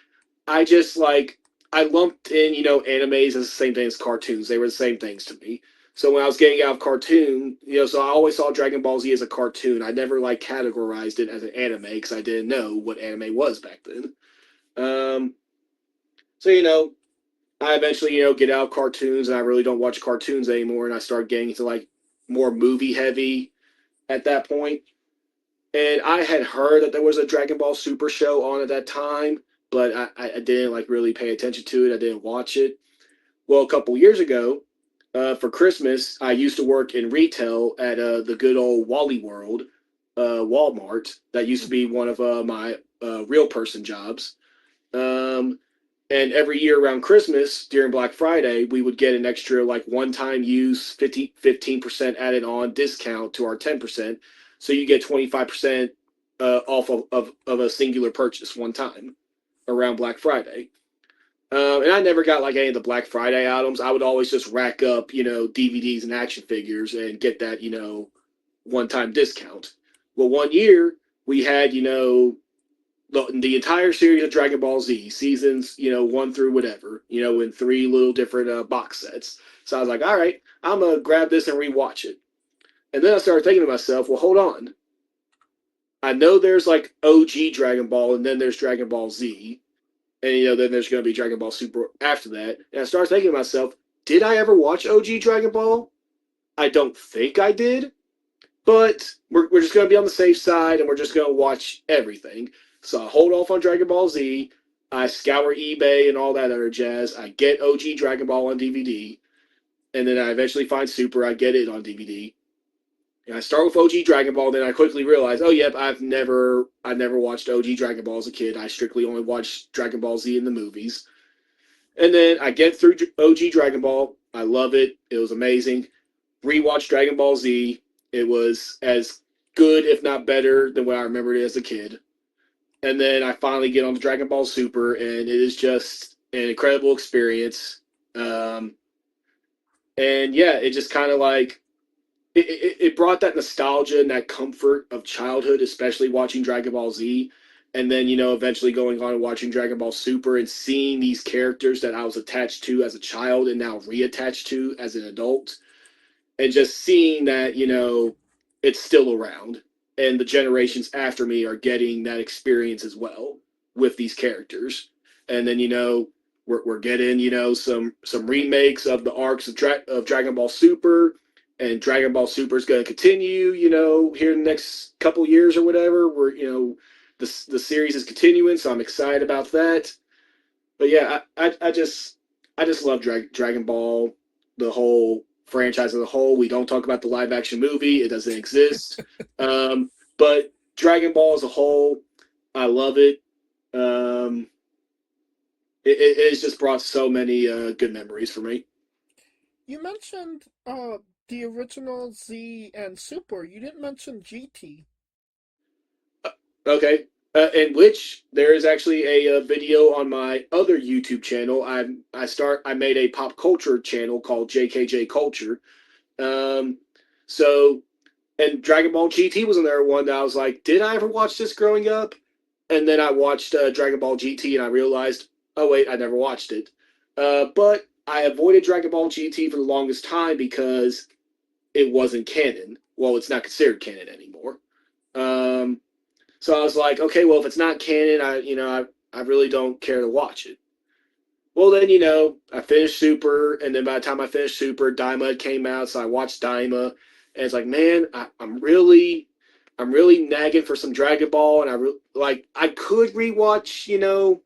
I just, like, I lumped in, animes as the same thing as cartoons. They were the same things to me. So when I was getting out of cartoon, so I always saw Dragon Ball Z as a cartoon. I never, like, categorized it as an anime because I didn't know what anime was back then. So, I eventually, get out of cartoons and I really don't watch cartoons anymore. And I started getting into, like, more movie heavy at that point. And I had heard that there was a Dragon Ball Super show on at that time, but I didn't, like, really pay attention to it. I didn't watch it. Well, a couple years ago, for Christmas, I used to work in retail at the good old Wally World, Walmart. That used to be one of my real person jobs. And every year around Christmas, during Black Friday, we would get an extra like one-time use 15% added on discount to our 10%. So you get 25% off of a singular purchase one time around Black Friday. And I never got like any of the Black Friday items. I would always just rack up, DVDs and action figures and get that, one-time discount. Well, one year we had, the entire series of Dragon Ball Z, seasons, 1 through whatever, in 3 little different box sets. So I was like, all right, I'm going to grab this and rewatch it. And then I started thinking to myself, well, hold on. I know there's like OG Dragon Ball and then there's Dragon Ball Z. And, then there's going to be Dragon Ball Super after that. And I started thinking to myself, did I ever watch OG Dragon Ball? I don't think I did. But we're just going to be on the safe side and we're just going to watch everything. So I hold off on Dragon Ball Z. I scour eBay and all that other jazz. I get OG Dragon Ball on DVD. And then I eventually find Super. I get it on DVD. And I start with OG Dragon Ball. Then I quickly realize, oh, yep, I never watched OG Dragon Ball as a kid. I strictly only watched Dragon Ball Z in the movies. And then I get through OG Dragon Ball. I love it. It was amazing. Rewatch Dragon Ball Z. It was as good, if not better, than what I remembered it as a kid. And then I finally get on the Dragon Ball Super, and it is just an incredible experience. And yeah, it just kind of like, it brought that nostalgia and that comfort of childhood, especially watching Dragon Ball Z. And then, eventually going on and watching Dragon Ball Super and seeing these characters that I was attached to as a child and now reattached to as an adult. And just seeing that, it's still around. And the generations after me are getting that experience as well with these characters. And then, we're getting, some remakes of the arcs of Dragon Ball Super. And Dragon Ball Super is going to continue, here in the next couple years or whatever. We're, the series is continuing, so I'm excited about that. But yeah, I just love Dragon Ball, the whole franchise as a whole. We don't talk about the live action movie. It doesn't exist. But Dragon Ball as a whole, I love it. It's just brought so many good memories for me. You mentioned the original Z and Super. You didn't mention GT. Okay. In which there is actually a video on my other YouTube channel. I made a pop culture channel called JKJ Culture. And Dragon Ball GT was in there one that I was like, did I ever watch this growing up? And then I watched Dragon Ball GT and I realized, oh wait, I never watched it. But I avoided Dragon Ball GT for the longest time because it wasn't canon. Well, it's not considered canon anymore. So I was like, okay, well, if it's not canon, I really don't care to watch it. Well, then, I finished Super, and then by the time I finished Super, Daima came out, so I watched Daima, and it's like, man, I'm really nagging for some Dragon Ball, and I could rewatch,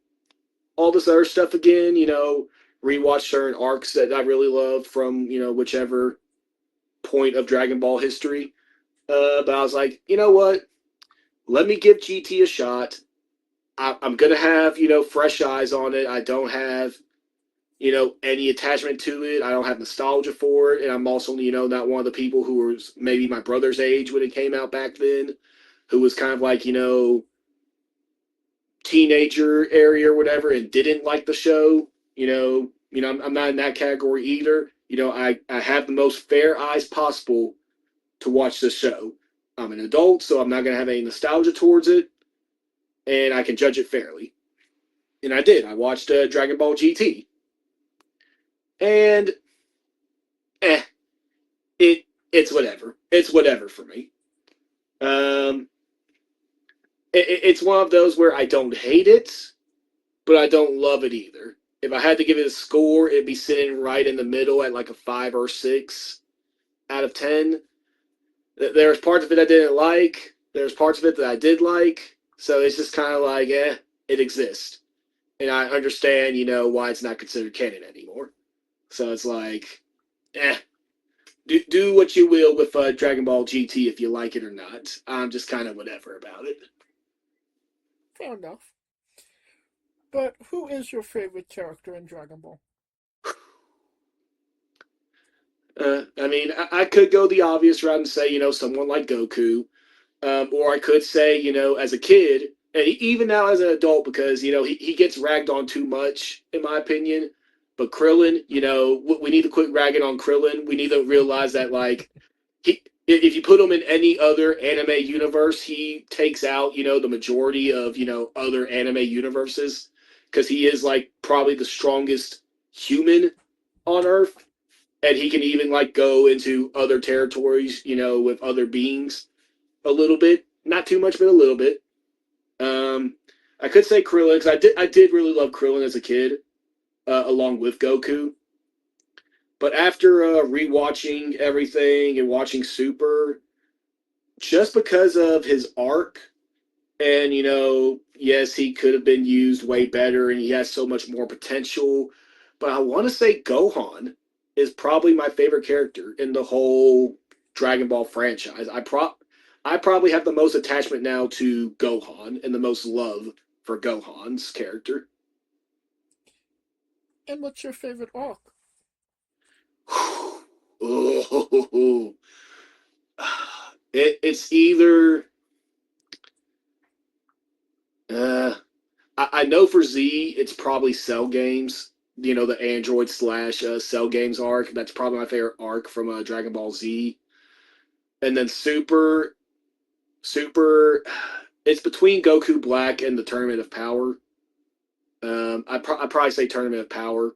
all this other stuff again, rewatch certain arcs that I really love from, whichever point of Dragon Ball history. But I was like, you know what? Let me give GT a shot. I'm going to have, fresh eyes on it. I don't have, any attachment to it. I don't have nostalgia for it. And I'm also, not one of the people who was maybe my brother's age when it came out back then, who was kind of like, teenager area or whatever and didn't like the show. I'm not in that category either. I have the most fair eyes possible to watch this show. I'm an adult, so I'm not going to have any nostalgia towards it, and I can judge it fairly. And I did. I watched Dragon Ball GT. And, it's whatever. It's whatever for me. It's one of those where I don't hate it, but I don't love it either. If I had to give it a score, it'd be sitting right in the middle at like a 5 or 6 out of 10. There's parts of it I didn't like. There's parts of it that I did like. So it's just kind of like, it exists. And I understand, why it's not considered canon anymore. So it's like, do what you will with Dragon Ball GT if you like it or not. I'm just kind of whatever about it. Fair enough. But who is your favorite character in Dragon Ball? I mean, I could go the obvious route and say, someone like Goku. Or I could say, as a kid, and even now as an adult, because, he gets ragged on too much, in my opinion. But Krillin, we need to quit ragging on Krillin. We need to realize that, like, if you put him in any other anime universe, he takes out, the majority of, other anime universes. Because he is, like, probably the strongest human on Earth. And he can even, like, go into other territories, with other beings a little bit, not too much, but a little bit. I could say Krillin because I did really love Krillin as a kid, along with Goku. But after rewatching everything and watching Super, just because of his arc, and yes, he could have been used way better, and he has so much more potential. But I want to say Gohan is probably my favorite character in the whole Dragon Ball franchise. I probably have the most attachment now to Gohan and the most love for Gohan's character. And what's your favorite arc? Oh, it's either. I know for Z, it's probably Cell Games. The Android / Cell Games arc. That's probably my favorite arc from Dragon Ball Z. And then Super, it's between Goku Black and the Tournament of Power. I'd probably say Tournament of Power.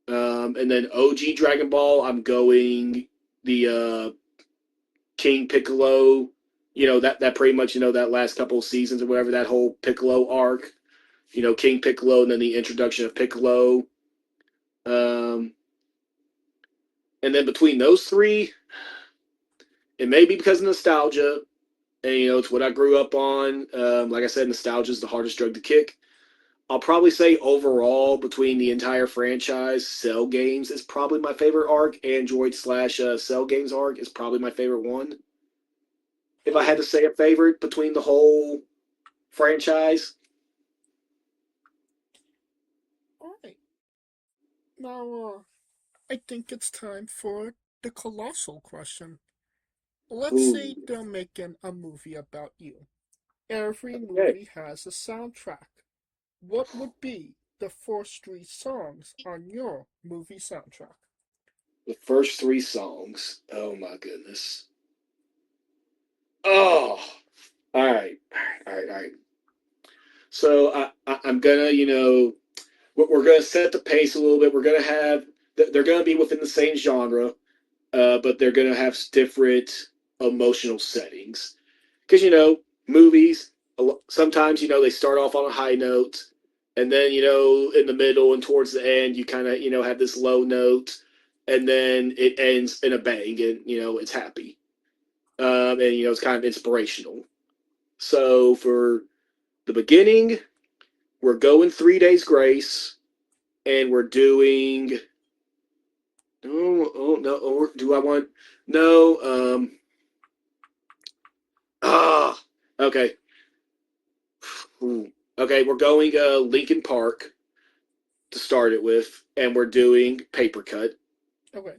And then OG Dragon Ball, I'm going the King Piccolo. That pretty much, that last couple of seasons or whatever, that whole Piccolo arc. King Piccolo and then the introduction of Piccolo. And then between those three, it may be because of nostalgia. And, it's what I grew up on. Like I said, nostalgia is the hardest drug to kick. I'll probably say overall, between the entire franchise, Cell Games is probably my favorite arc. Android / Cell Games arc is probably my favorite one. If I had to say a favorite between the whole franchise. Alright. Now, I think it's time for the colossal question. Let's say they're making a movie about you. Every movie has a soundtrack. What would be the first 3 songs on your movie soundtrack? The first 3 songs. Oh my goodness. Oh. All right. So I'm gonna, we're gonna set the pace a little bit. We're gonna have they're gonna be within the same genre, but they're gonna have different emotional settings. Because movies sometimes they start off on a high note, and then in the middle and towards the end you kind of have this low note, and then it ends in a bang, and it's happy, and it's kind of inspirational. So for the beginning, we're going 3 Days Grace, and we're doing. Oh no! Or do I want no? Okay. Ooh. Okay, we're going Linkin Park to start it with, and we're doing Paper Cut. Okay.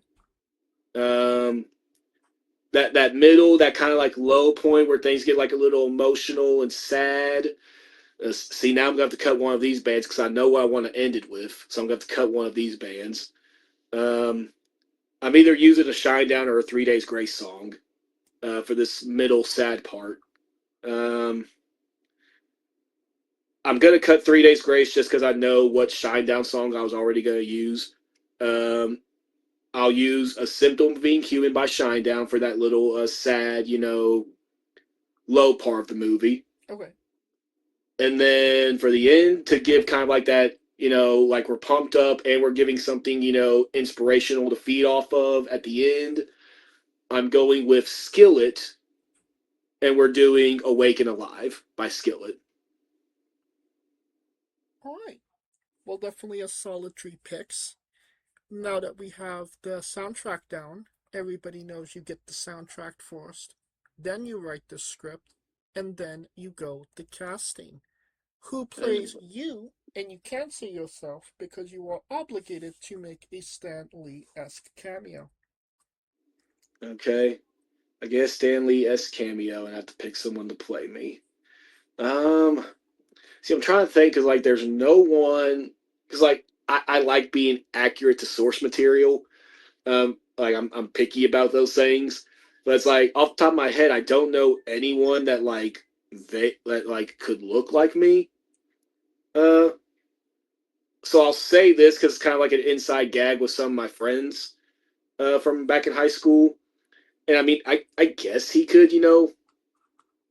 That middle, that kind of like low point where things get like a little emotional and sad. See, now I'm going to have to cut one of these bands because I know what I want to end it with. So I'm going to have to cut one of these bands. I'm either using a Shinedown or a 3 Days Grace song for this middle sad part. I'm going to cut 3 Days Grace just because I know what Shinedown song I was already going to use. I'll use A Symptom of Being Human by Shinedown for that little sad, low part of the movie. Okay. And then for the end, to give kind of like that, like we're pumped up and we're giving something, inspirational to feed off of at the end, I'm going with Skillet, and we're doing Awake and Alive by Skillet. Alright. Well, definitely a solid 3 picks. Now that we have the soundtrack down, everybody knows you get the soundtrack first, then you write the script, and then you go to casting. Who plays you and you can't say yourself because you are obligated to make a Stan Lee-esque cameo. Okay. I guess Stan Lee-esque cameo, and I have to pick someone to play me. See, I'm trying to think, because, like, there's no one, because, like, I like being accurate to source material. Like, I'm picky about those things. But it's like, off the top of my head, I don't know anyone that, like, could look like me. So I'll say this because it's kind of like an inside gag with some of my friends from back in high school. And I mean, I guess he could,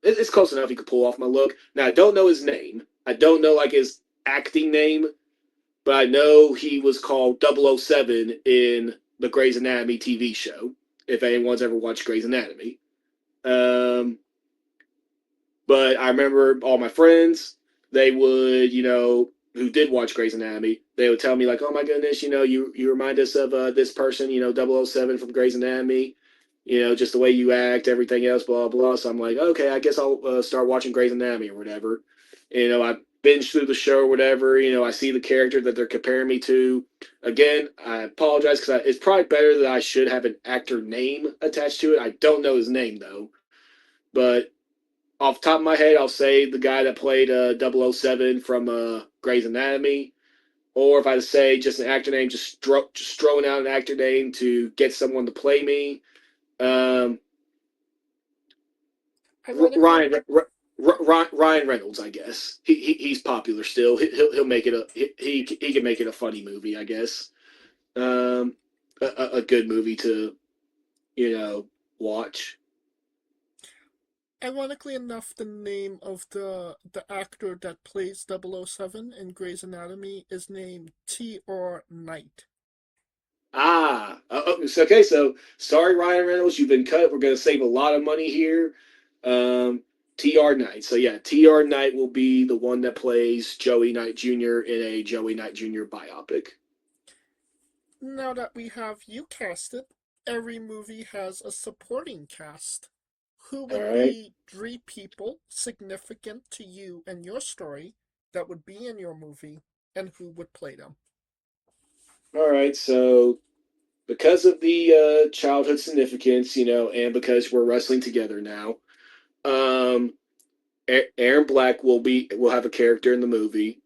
it's close enough he could pull off my look. Now, I don't know his name. I don't know, like, his acting name, but I know he was called 007 in the Grey's Anatomy TV show, if anyone's ever watched Grey's Anatomy. But I remember all my friends, they would, who did watch Grey's Anatomy, they would tell me, like, oh my goodness, you remind us of this person, 007 from Grey's Anatomy, just the way you act, everything else, blah, blah. So I'm like, okay, I guess I'll start watching Grey's Anatomy or whatever. I binge through the show or whatever. I see the character that they're comparing me to. Again, I apologize because it's probably better that I should have an actor name attached to it. I don't know his name, though. But off the top of my head, I'll say the guy that played 007 from Grey's Anatomy. Or if I say just an actor name, just throwing out an actor name to get someone to play me. Ryan Reynolds, I guess. He's popular still. He'll make it he can make it a funny movie, I guess. A good movie to watch. Ironically enough, the name of the actor that plays 007 in Grey's Anatomy is named T.R. Knight. Okay, so sorry, Ryan Reynolds, you've been cut. We're going to save a lot of money here. T.R. Knight. So yeah, T.R. Knight will be the one that plays Joey Knight Jr. in a Joey Knight Jr. biopic. Now that we have you casted, every movie has a supporting cast. Who would be 3 people significant to you and your story that would be in your movie, and who would play them? All right, so because of the childhood significance, and because we're wrestling together now, Aaron Black will have a character in the movie,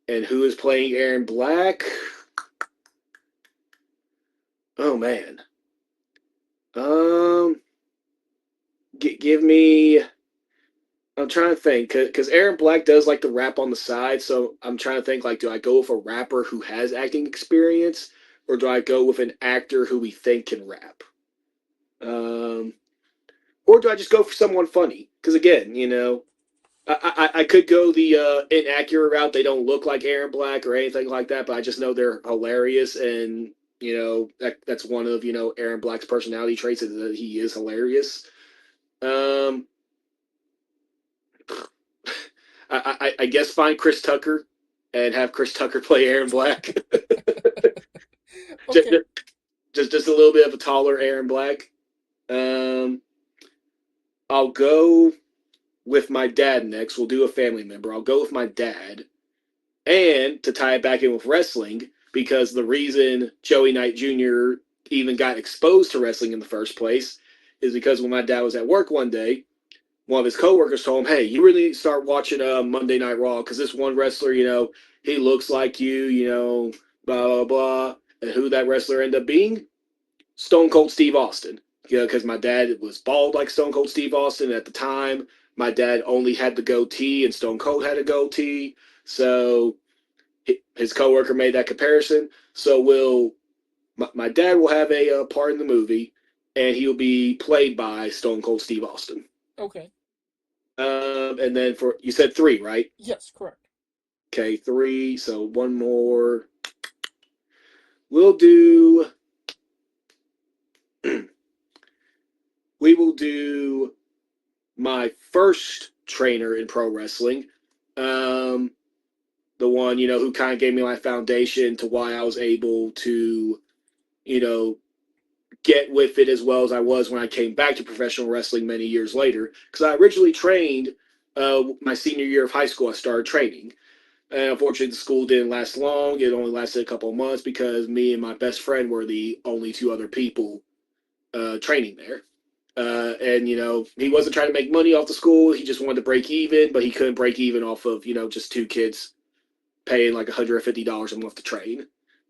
and who is playing Aaron Black? Oh man, give me. I'm trying to think because Aaron Black does like to rap on the side, so I'm trying to think, like, do I go with a rapper who has acting experience, or do I go with an actor who we think can rap? Or do I just go for someone funny? Because again, I could go the inaccurate route. They don't look like Aaron Black or anything like that, but I just know they're hilarious, and that's one of Aaron Black's personality traits, is that he is hilarious. I guess find Chris Tucker and have Chris Tucker play Aaron Black. Okay. just a little bit of a taller Aaron Black. I'll go with my dad next. We'll do a family member. I'll go with my dad. And to tie it back in with wrestling, because the reason Joey Knight Jr. even got exposed to wrestling in the first place is because when my dad was at work one day, one of his coworkers told him, hey, you really need to start watching Monday Night Raw, because this one wrestler, he looks like you, blah, blah, blah. And who that wrestler ended up being? Stone Cold Steve Austin. Because my dad was bald like Stone Cold Steve Austin at the time. My dad only had the goatee, and Stone Cold had a goatee. So his coworker made that comparison. So my dad will have a part in the movie, and he'll be played by Stone Cold Steve Austin. Okay. And then you said 3, right? Yes, correct. Okay, 3. So one more. We'll do. We will do my first trainer in pro wrestling. The one, who kind of gave me my foundation to why I was able to, get with it as well as I was when I came back to professional wrestling many years later. Because I originally trained my senior year of high school. I started training. And unfortunately, the school didn't last long. It only lasted a couple of months because me and my best friend were the only two other people training there. And, he wasn't trying to make money off the school. He just wanted to break even, but he couldn't break even off of, just two kids paying like $150 a month to train.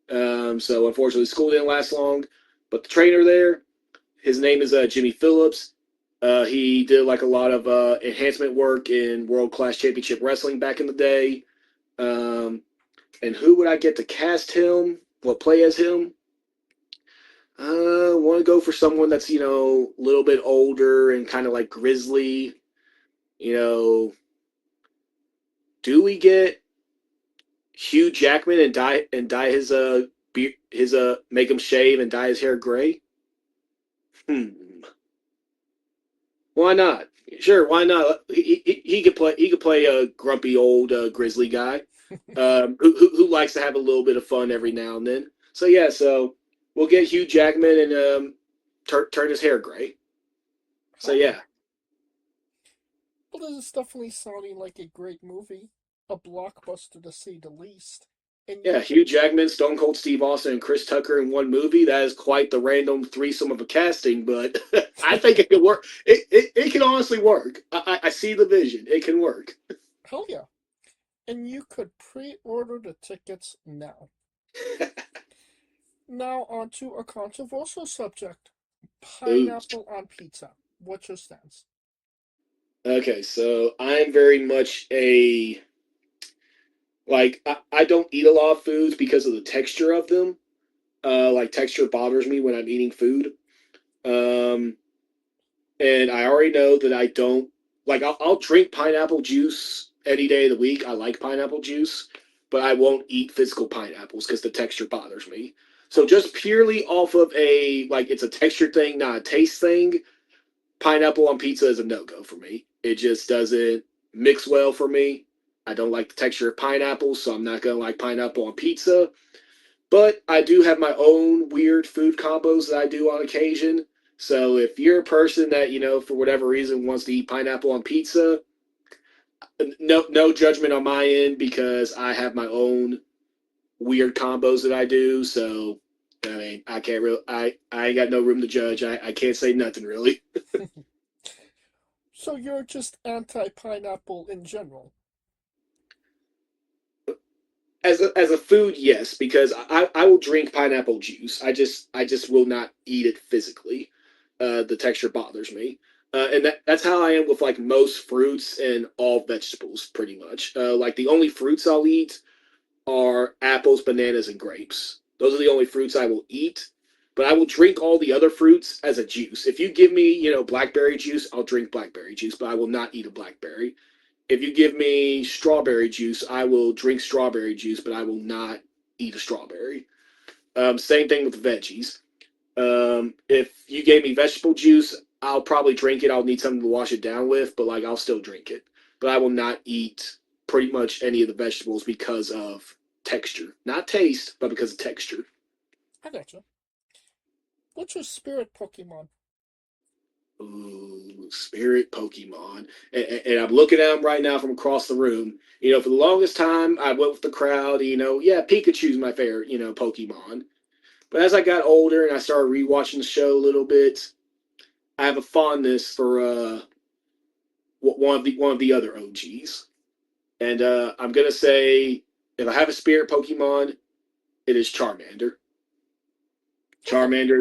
So unfortunately, school didn't last long. But the trainer there, his name is Jimmy Phillips. He did like a lot of enhancement work in World Class Championship Wrestling back in the day. And who would I get to cast him? What play as him? Want to go for someone that's, a little bit older and kind of like grizzly. Do we get Hugh Jackman and dye his make him shave and dye his hair gray? Why not? Sure, why not? He could play a grumpy old grizzly guy who likes to have a little bit of fun every now and then. So yeah, we'll get Hugh Jackman and turn his hair gray. So yeah. Well, this is definitely sounding like a great movie, a blockbuster to say the least. And yeah, Hugh Jackman, Stone Cold Steve Austin, and Chris Tucker in one movie. That is quite the random threesome of a casting, but I think it could work. It can honestly work. I see the vision. It can work. Hell yeah. And you could pre-order the tickets now. Now on to a controversial subject. Pineapple on pizza. What's your stance? Okay, so I'm very much I don't eat a lot of foods because of the texture of them. Texture bothers me when I'm eating food. And I already know that I don't I'll drink pineapple juice any day of the week. I like pineapple juice, but I won't eat physical pineapples because the texture bothers me. So just purely off of it's a texture thing, not a taste thing, pineapple on pizza is a no-go for me. It just doesn't mix well for me. I don't like the texture of pineapple, so I'm not going to like pineapple on pizza. But I do have my own weird food combos that I do on occasion. So if you're a person that, for whatever reason wants to eat pineapple on pizza, no judgment on my end because I have my own weird combos that I do. So, I mean, I can't really, I ain't got no room to judge. I can't say nothing really. So you're just anti-pineapple in general? As a food, yes, because I will drink pineapple juice. I just will not eat it physically. The texture bothers me, and that's how I am with most fruits and all vegetables, pretty much. The only fruits I'll eat are apples, bananas, and grapes. Those are the only fruits I will eat. But I will drink all the other fruits as a juice. If you give me, blackberry juice, I'll drink blackberry juice, but I will not eat a blackberry. If you give me strawberry juice, I will drink strawberry juice, but I will not eat a strawberry. Same thing with veggies. If you gave me vegetable juice, I'll probably drink it. I'll need something to wash it down with, but I'll still drink it. But I will not eat pretty much any of the vegetables because of texture. Not taste, but because of texture. I gotcha. What's your spirit Pokemon? Ooh, spirit Pokemon. And I'm looking at them right now from across the room. For the longest time, I went with the crowd. Yeah, Pikachu's my favorite, Pokemon. But as I got older and I started rewatching the show a little bit, I have a fondness for one of the other OGs. And I'm gonna say, if I have a spirit Pokemon, it is Charmander. Charmander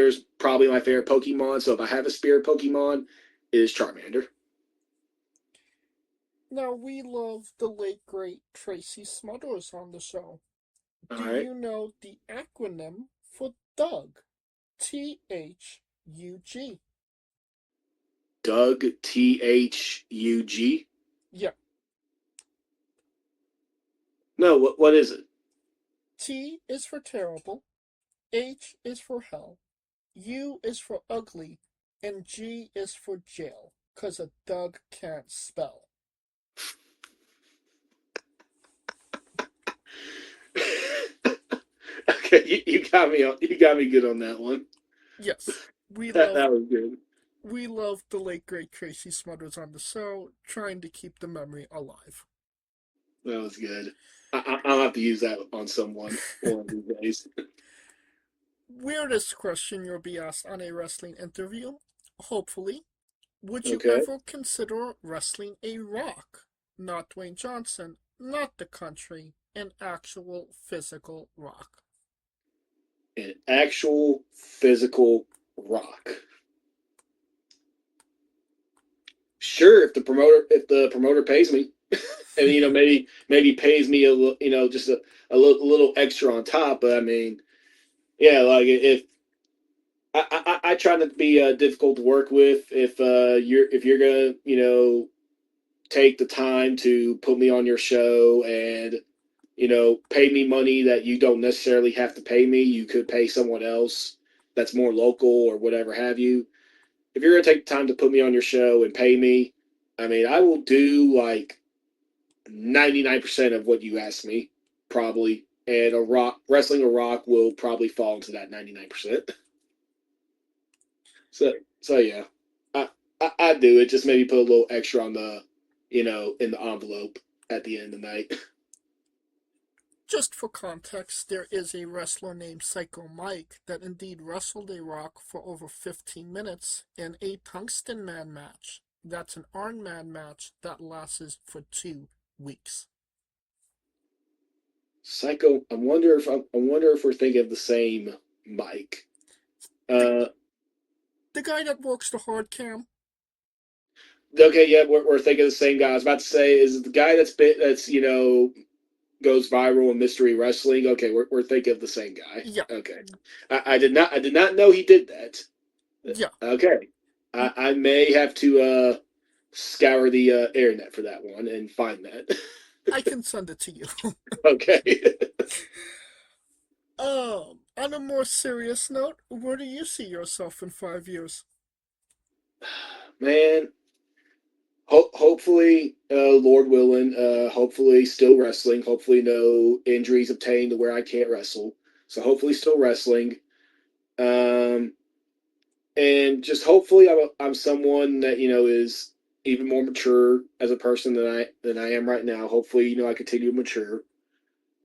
is probably my favorite Pokemon. So if I have a spirit Pokemon, it is Charmander. Now, we love the late great Tracy Smothers on the show. All Do right. you know the acronym for Doug? THUG. Doug, THUG? Yeah. No, what is it? T is for terrible, H is for hell, U is for ugly, and G is for jail, 'cause a Doug can't spell. Okay, you got me good on that one. Yes, That was good. We love the late great Tracy Smothers on the show, trying to keep the memory alive. That was good. I'll have to use that on someone one of these days. Weirdest question you'll be asked on a wrestling interview, hopefully. Would you Okay. ever consider wrestling a rock? Not Dwayne Johnson, not the country, an actual physical rock. An actual physical rock. Sure, if the promoter pays me, and maybe pays me just a little extra on top. But I mean, yeah, like if I try not to be difficult to work with. If you're gonna take the time to put me on your show and pay me money that you don't necessarily have to pay me, you could pay someone else that's more local or whatever have you. If you're gonna take the time to put me on your show and pay me, I mean, I will do like 99% of what you asked me, probably, and wrestling a rock will probably fall into that 99%. So yeah, I do it. Just maybe put a little extra on the, in the envelope at the end of the night. Just for context, there is a wrestler named Psycho Mike that indeed wrestled a rock for over 15 minutes in a Tungsten Man match. That's an Iron Man match that lasts for 2 weeks. Psycho. I wonder if we're thinking of the same Mike. The guy that works the hard cam. Okay, yeah, we're thinking of the same guy. I was about to say, is it the guy that's goes viral in mystery wrestling? Okay, we're thinking of the same guy. Yeah. Okay, I did not know he did that. Yeah. Okay, I may have to scour the internet for that one and find that. I can send it to you. Okay. On a more serious note, where do you see yourself in 5 years? Man, hopefully, Lord willing, hopefully still wrestling. Hopefully, no injuries obtained to where I can't wrestle. So hopefully, still wrestling. And just hopefully, I'm someone that is even more mature as a person than I am right now. Hopefully, I continue to mature.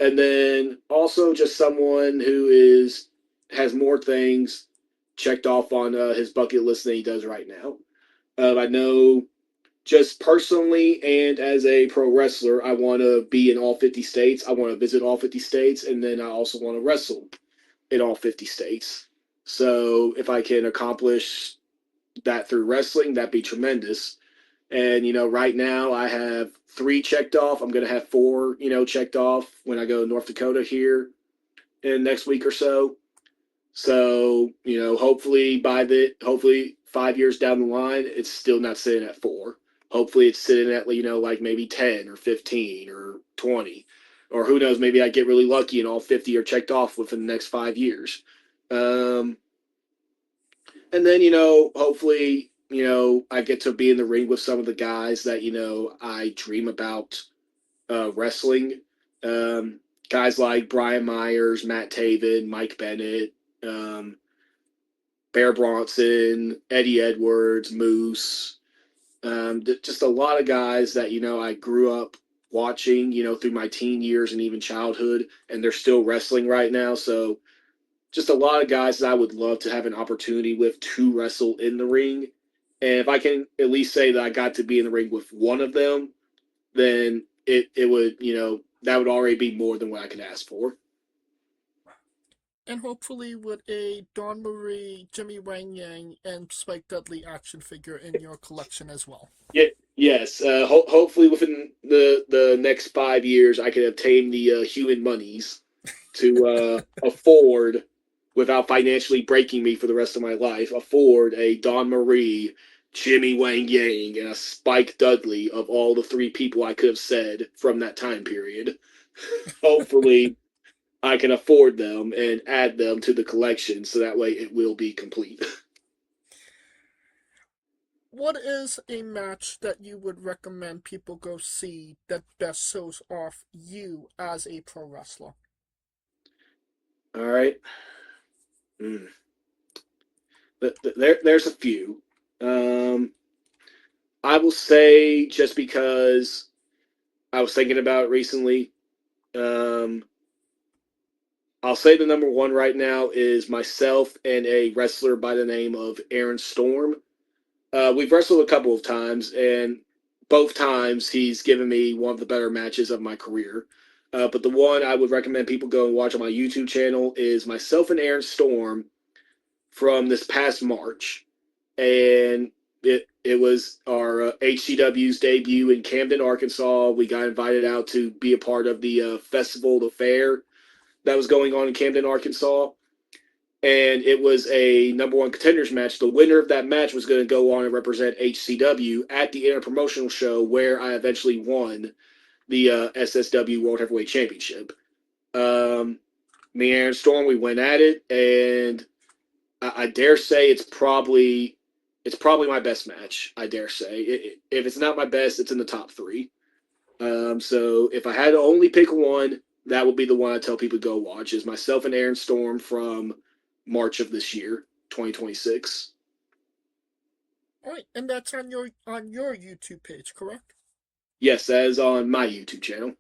And then also just someone who has more things checked off on his bucket list than he does right now. I know just personally and as a pro wrestler, I want to be in all 50 states. I want to visit all 50 states, and then I also want to wrestle in all 50 states. So if I can accomplish that through wrestling, that'd be tremendous. And, right now I have 3 checked off. I'm going to have 4, checked off when I go to North Dakota here in next week or so. So, hopefully 5 years down the line, it's still not sitting at 4. Hopefully it's sitting at, like maybe 10 or 15 or 20. Or who knows, maybe I get really lucky and all 50 are checked off within the next 5 years. And then, hopefully, I get to be in the ring with some of the guys that, I dream about wrestling. Guys like Brian Myers, Matt Taven, Mike Bennett, Bear Bronson, Eddie Edwards, Moose. Just a lot of guys that, I grew up watching, through my teen years and even childhood, and they're still wrestling right now. So just a lot of guys that I would love to have an opportunity with to wrestle in the ring. And if I can at least say that I got to be in the ring with one of them, then it would, that would already be more than what I could ask for. And hopefully with a Dawn Marie, Jimmy Wang Yang, and Spike Dudley action figure in your collection as well. Yeah, yes. Hopefully within the next 5 years, I can obtain the human monies to afford, without financially breaking me for the rest of my life, afford a Dawn Marie, Jimmy Wang Yang, and a Spike Dudley of all the 3 people I could have said from that time period. Hopefully, I can afford them and add them to the collection so that way it will be complete. What is a match that you would recommend people go see that best shows off you as a pro wrestler? All right. There's a few. I will say, just because I was thinking about recently. I'll say the number one right now is myself and a wrestler by the name of Aaron Storm. We've wrestled a couple of times, and both times he's given me one of the better matches of my career. But the one I would recommend people go and watch on my YouTube channel is myself and Aaron Storm from this past March. And it was our HCW's debut in Camden, Arkansas. We got invited out to be a part of the festival, the fair that was going on in Camden, Arkansas. And it was a number one contenders match. The winner of that match was going to go on and represent HCW at the interpromotional show where I eventually won the SSW World Heavyweight Championship. Me and Aaron Storm, we went at it, and I dare say it's probably my best match. I dare say, if it's not my best, it's in the top three. So if I had to only pick one, that would be the one I tell people to go watch. Is myself and Aaron Storm from March of this year, 2026. All right, and that's on your YouTube page, correct? Yes, that is on my YouTube channel.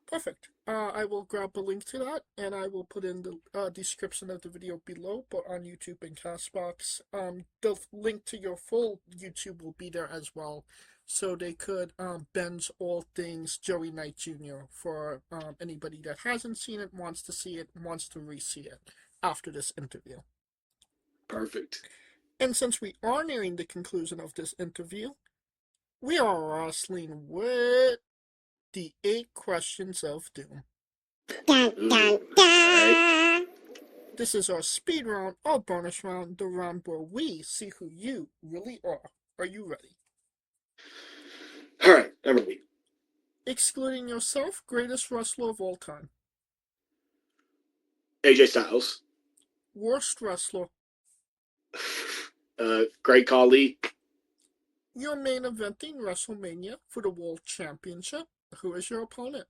Perfect. I will grab a link to that, and I will put in the description of the video below, but on YouTube and Castbox. The link to your full YouTube will be there as well, so they could binge all things Joey Knight Jr. for anybody that hasn't seen it, wants to see it, wants to re-see it after this interview. Perfect. And since we are nearing the conclusion of this interview, we are wrestling with the 8 questions of doom. This is our speed round, our bonus round, the round where we see who you really are. Are you ready? All right, I'm ready. Excluding yourself, greatest wrestler of all time. AJ Styles. Worst wrestler. Great Khali. You're main eventing WrestleMania for the World Championship. Who is your opponent?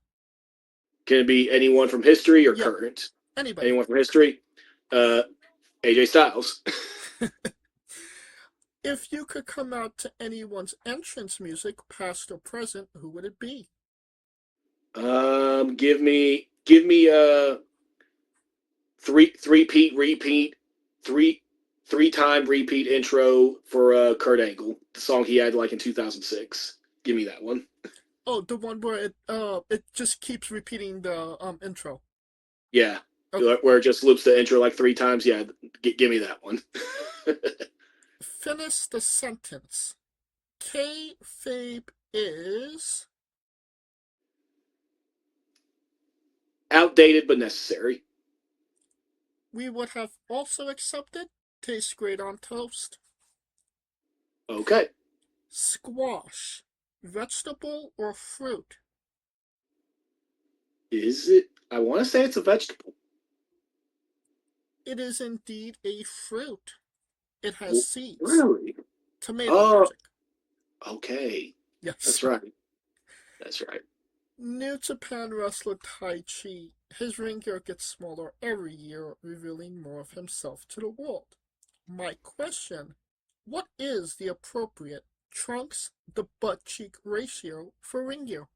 Can it be anyone from history or Yeah, current? anybody. Anyone from history? AJ Styles. If you could come out to anyone's entrance music, past or present, who would it be? Give me three-time repeat intro for Kurt Angle, the song he had like in 2006. Give me that one. Oh, the one where it just keeps repeating the intro. Yeah, Okay. where it just loops the intro like 3 times. Yeah, give me that one. Finish the sentence. Kayfabe is outdated but necessary. we would have also accepted tastes great on toast. Okay. Squash, vegetable or fruit? Is it? I want to say it's a vegetable. It is indeed a fruit. It has seeds. Really? Tomato magic. Okay. Yes. That's right. That's right. New Japan wrestler Tai Chi. His ring gear gets smaller every year, revealing more of himself to the world. My question, what is the appropriate trunks the butt cheek ratio for ring gear?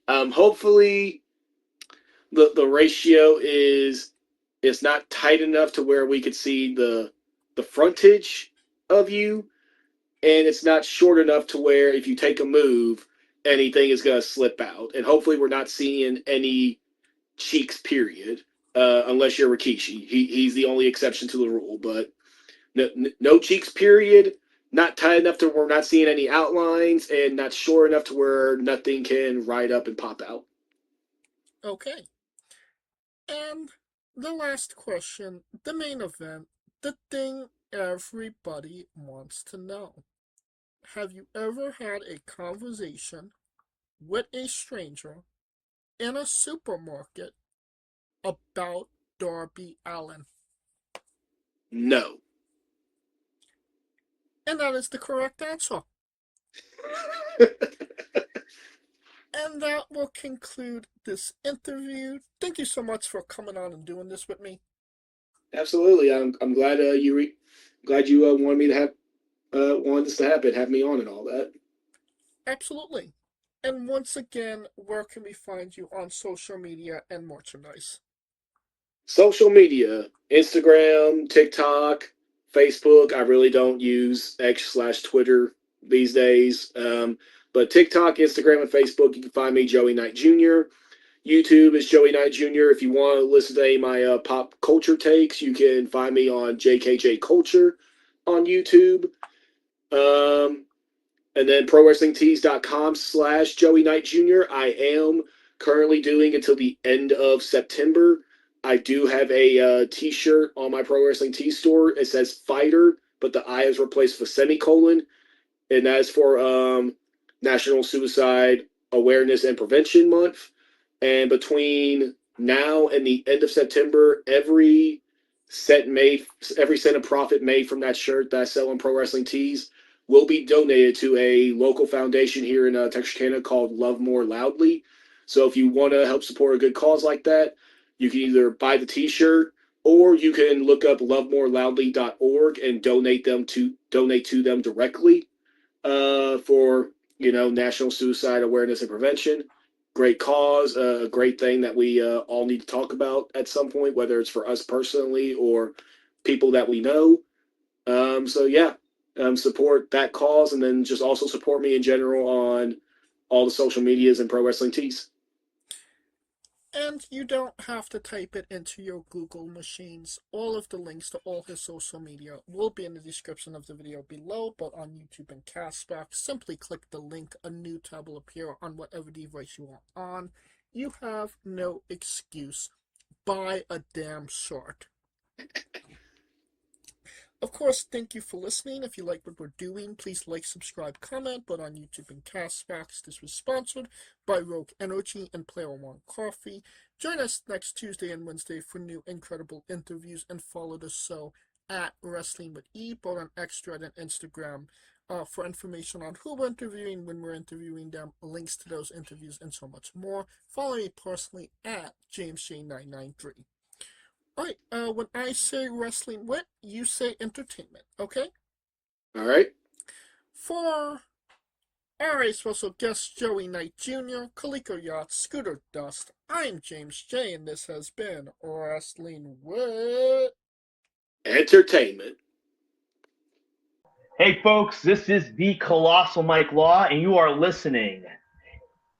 Hopefully the ratio is not tight enough to where we could see the frontage of you, and it's not short enough to where if you take a move, anything is going to slip out. And hopefully we're not seeing any cheeks, period, unless you're Rikishi. He's the only exception to the rule, but no cheeks, period. Not tight enough to where we're not seeing any outlines, and not short enough to where nothing can ride up and pop out. Okay. And the last question, the main event, the thing everybody wants to know. Have you ever had a conversation with a stranger in a supermarket about Darby Allin? No. And that is the correct answer. And that will conclude this interview. Thank you so much for coming on and doing this with me. Absolutely. I'm glad you wanted me to have wanted this to happen, have me on and all that. Absolutely. And once again, where can we find you on social media and merchandise? Social media, Instagram, TikTok, Facebook. I really don't use X/Twitter these days. But TikTok, Instagram, and Facebook, you can find me, Joey Knight Jr. YouTube is Joey Knight Jr. If you want to listen to any of my pop culture takes, you can find me on JKJ Culture on YouTube. And then ProWrestlingTees.com/Joey Knight Jr. I am currently doing until the end of September. I do have a t-shirt on my Pro Wrestling Tees store. It says fighter, but the I is replaced with a semicolon. And that is for National Suicide Awareness and Prevention Month. And between now and the end of September, every cent of profit made from that shirt that I sell on Pro Wrestling Tees will be donated to a local foundation here in Texarkana called Love More Loudly. So if you want to help support a good cause like that, you can either buy the t-shirt or you can look up lovemoreloudly.org and donate to them directly for National Suicide Awareness and Prevention. Great cause, a great thing that we all need to talk about at some point, whether it's for us personally or people that we know. Support that cause, and then just also support me in general on all the social medias and Pro Wrestling Tees. And you don't have to type it into your Google machines. All of the links to all his social media will be in the description of the video below, but on YouTube and Castbox, simply click the link. A new tab will appear on whatever device you are on. You have no excuse. Buy a damn shirt. Of course, thank you for listening. If you like what we're doing, please like, subscribe, comment. But on YouTube and Castbox, this was sponsored by Rogue Energy and Player One Coffee. Join us next Tuesday and Wednesday for new incredible interviews, and follow the show at Wrestling with E, both on X, Thread, and Instagram, for information on who we're interviewing, when we're interviewing them, links to those interviews, and so much more. Follow me personally at JamesJ993. Alright, when I say wrestling wit, you say entertainment, okay? Alright. For our special guest, Joey Knight Jr., Coleco Yacht, Scooter Dust, I'm James J, and this has been Wrestling Wit Entertainment. Hey folks, this is the Colossal Mike Law, and you are listening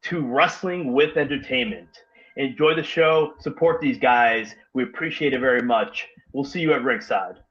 to Wrestling with Entertainment. Enjoy the show. Support these guys. We appreciate it very much. We'll see you at ringside.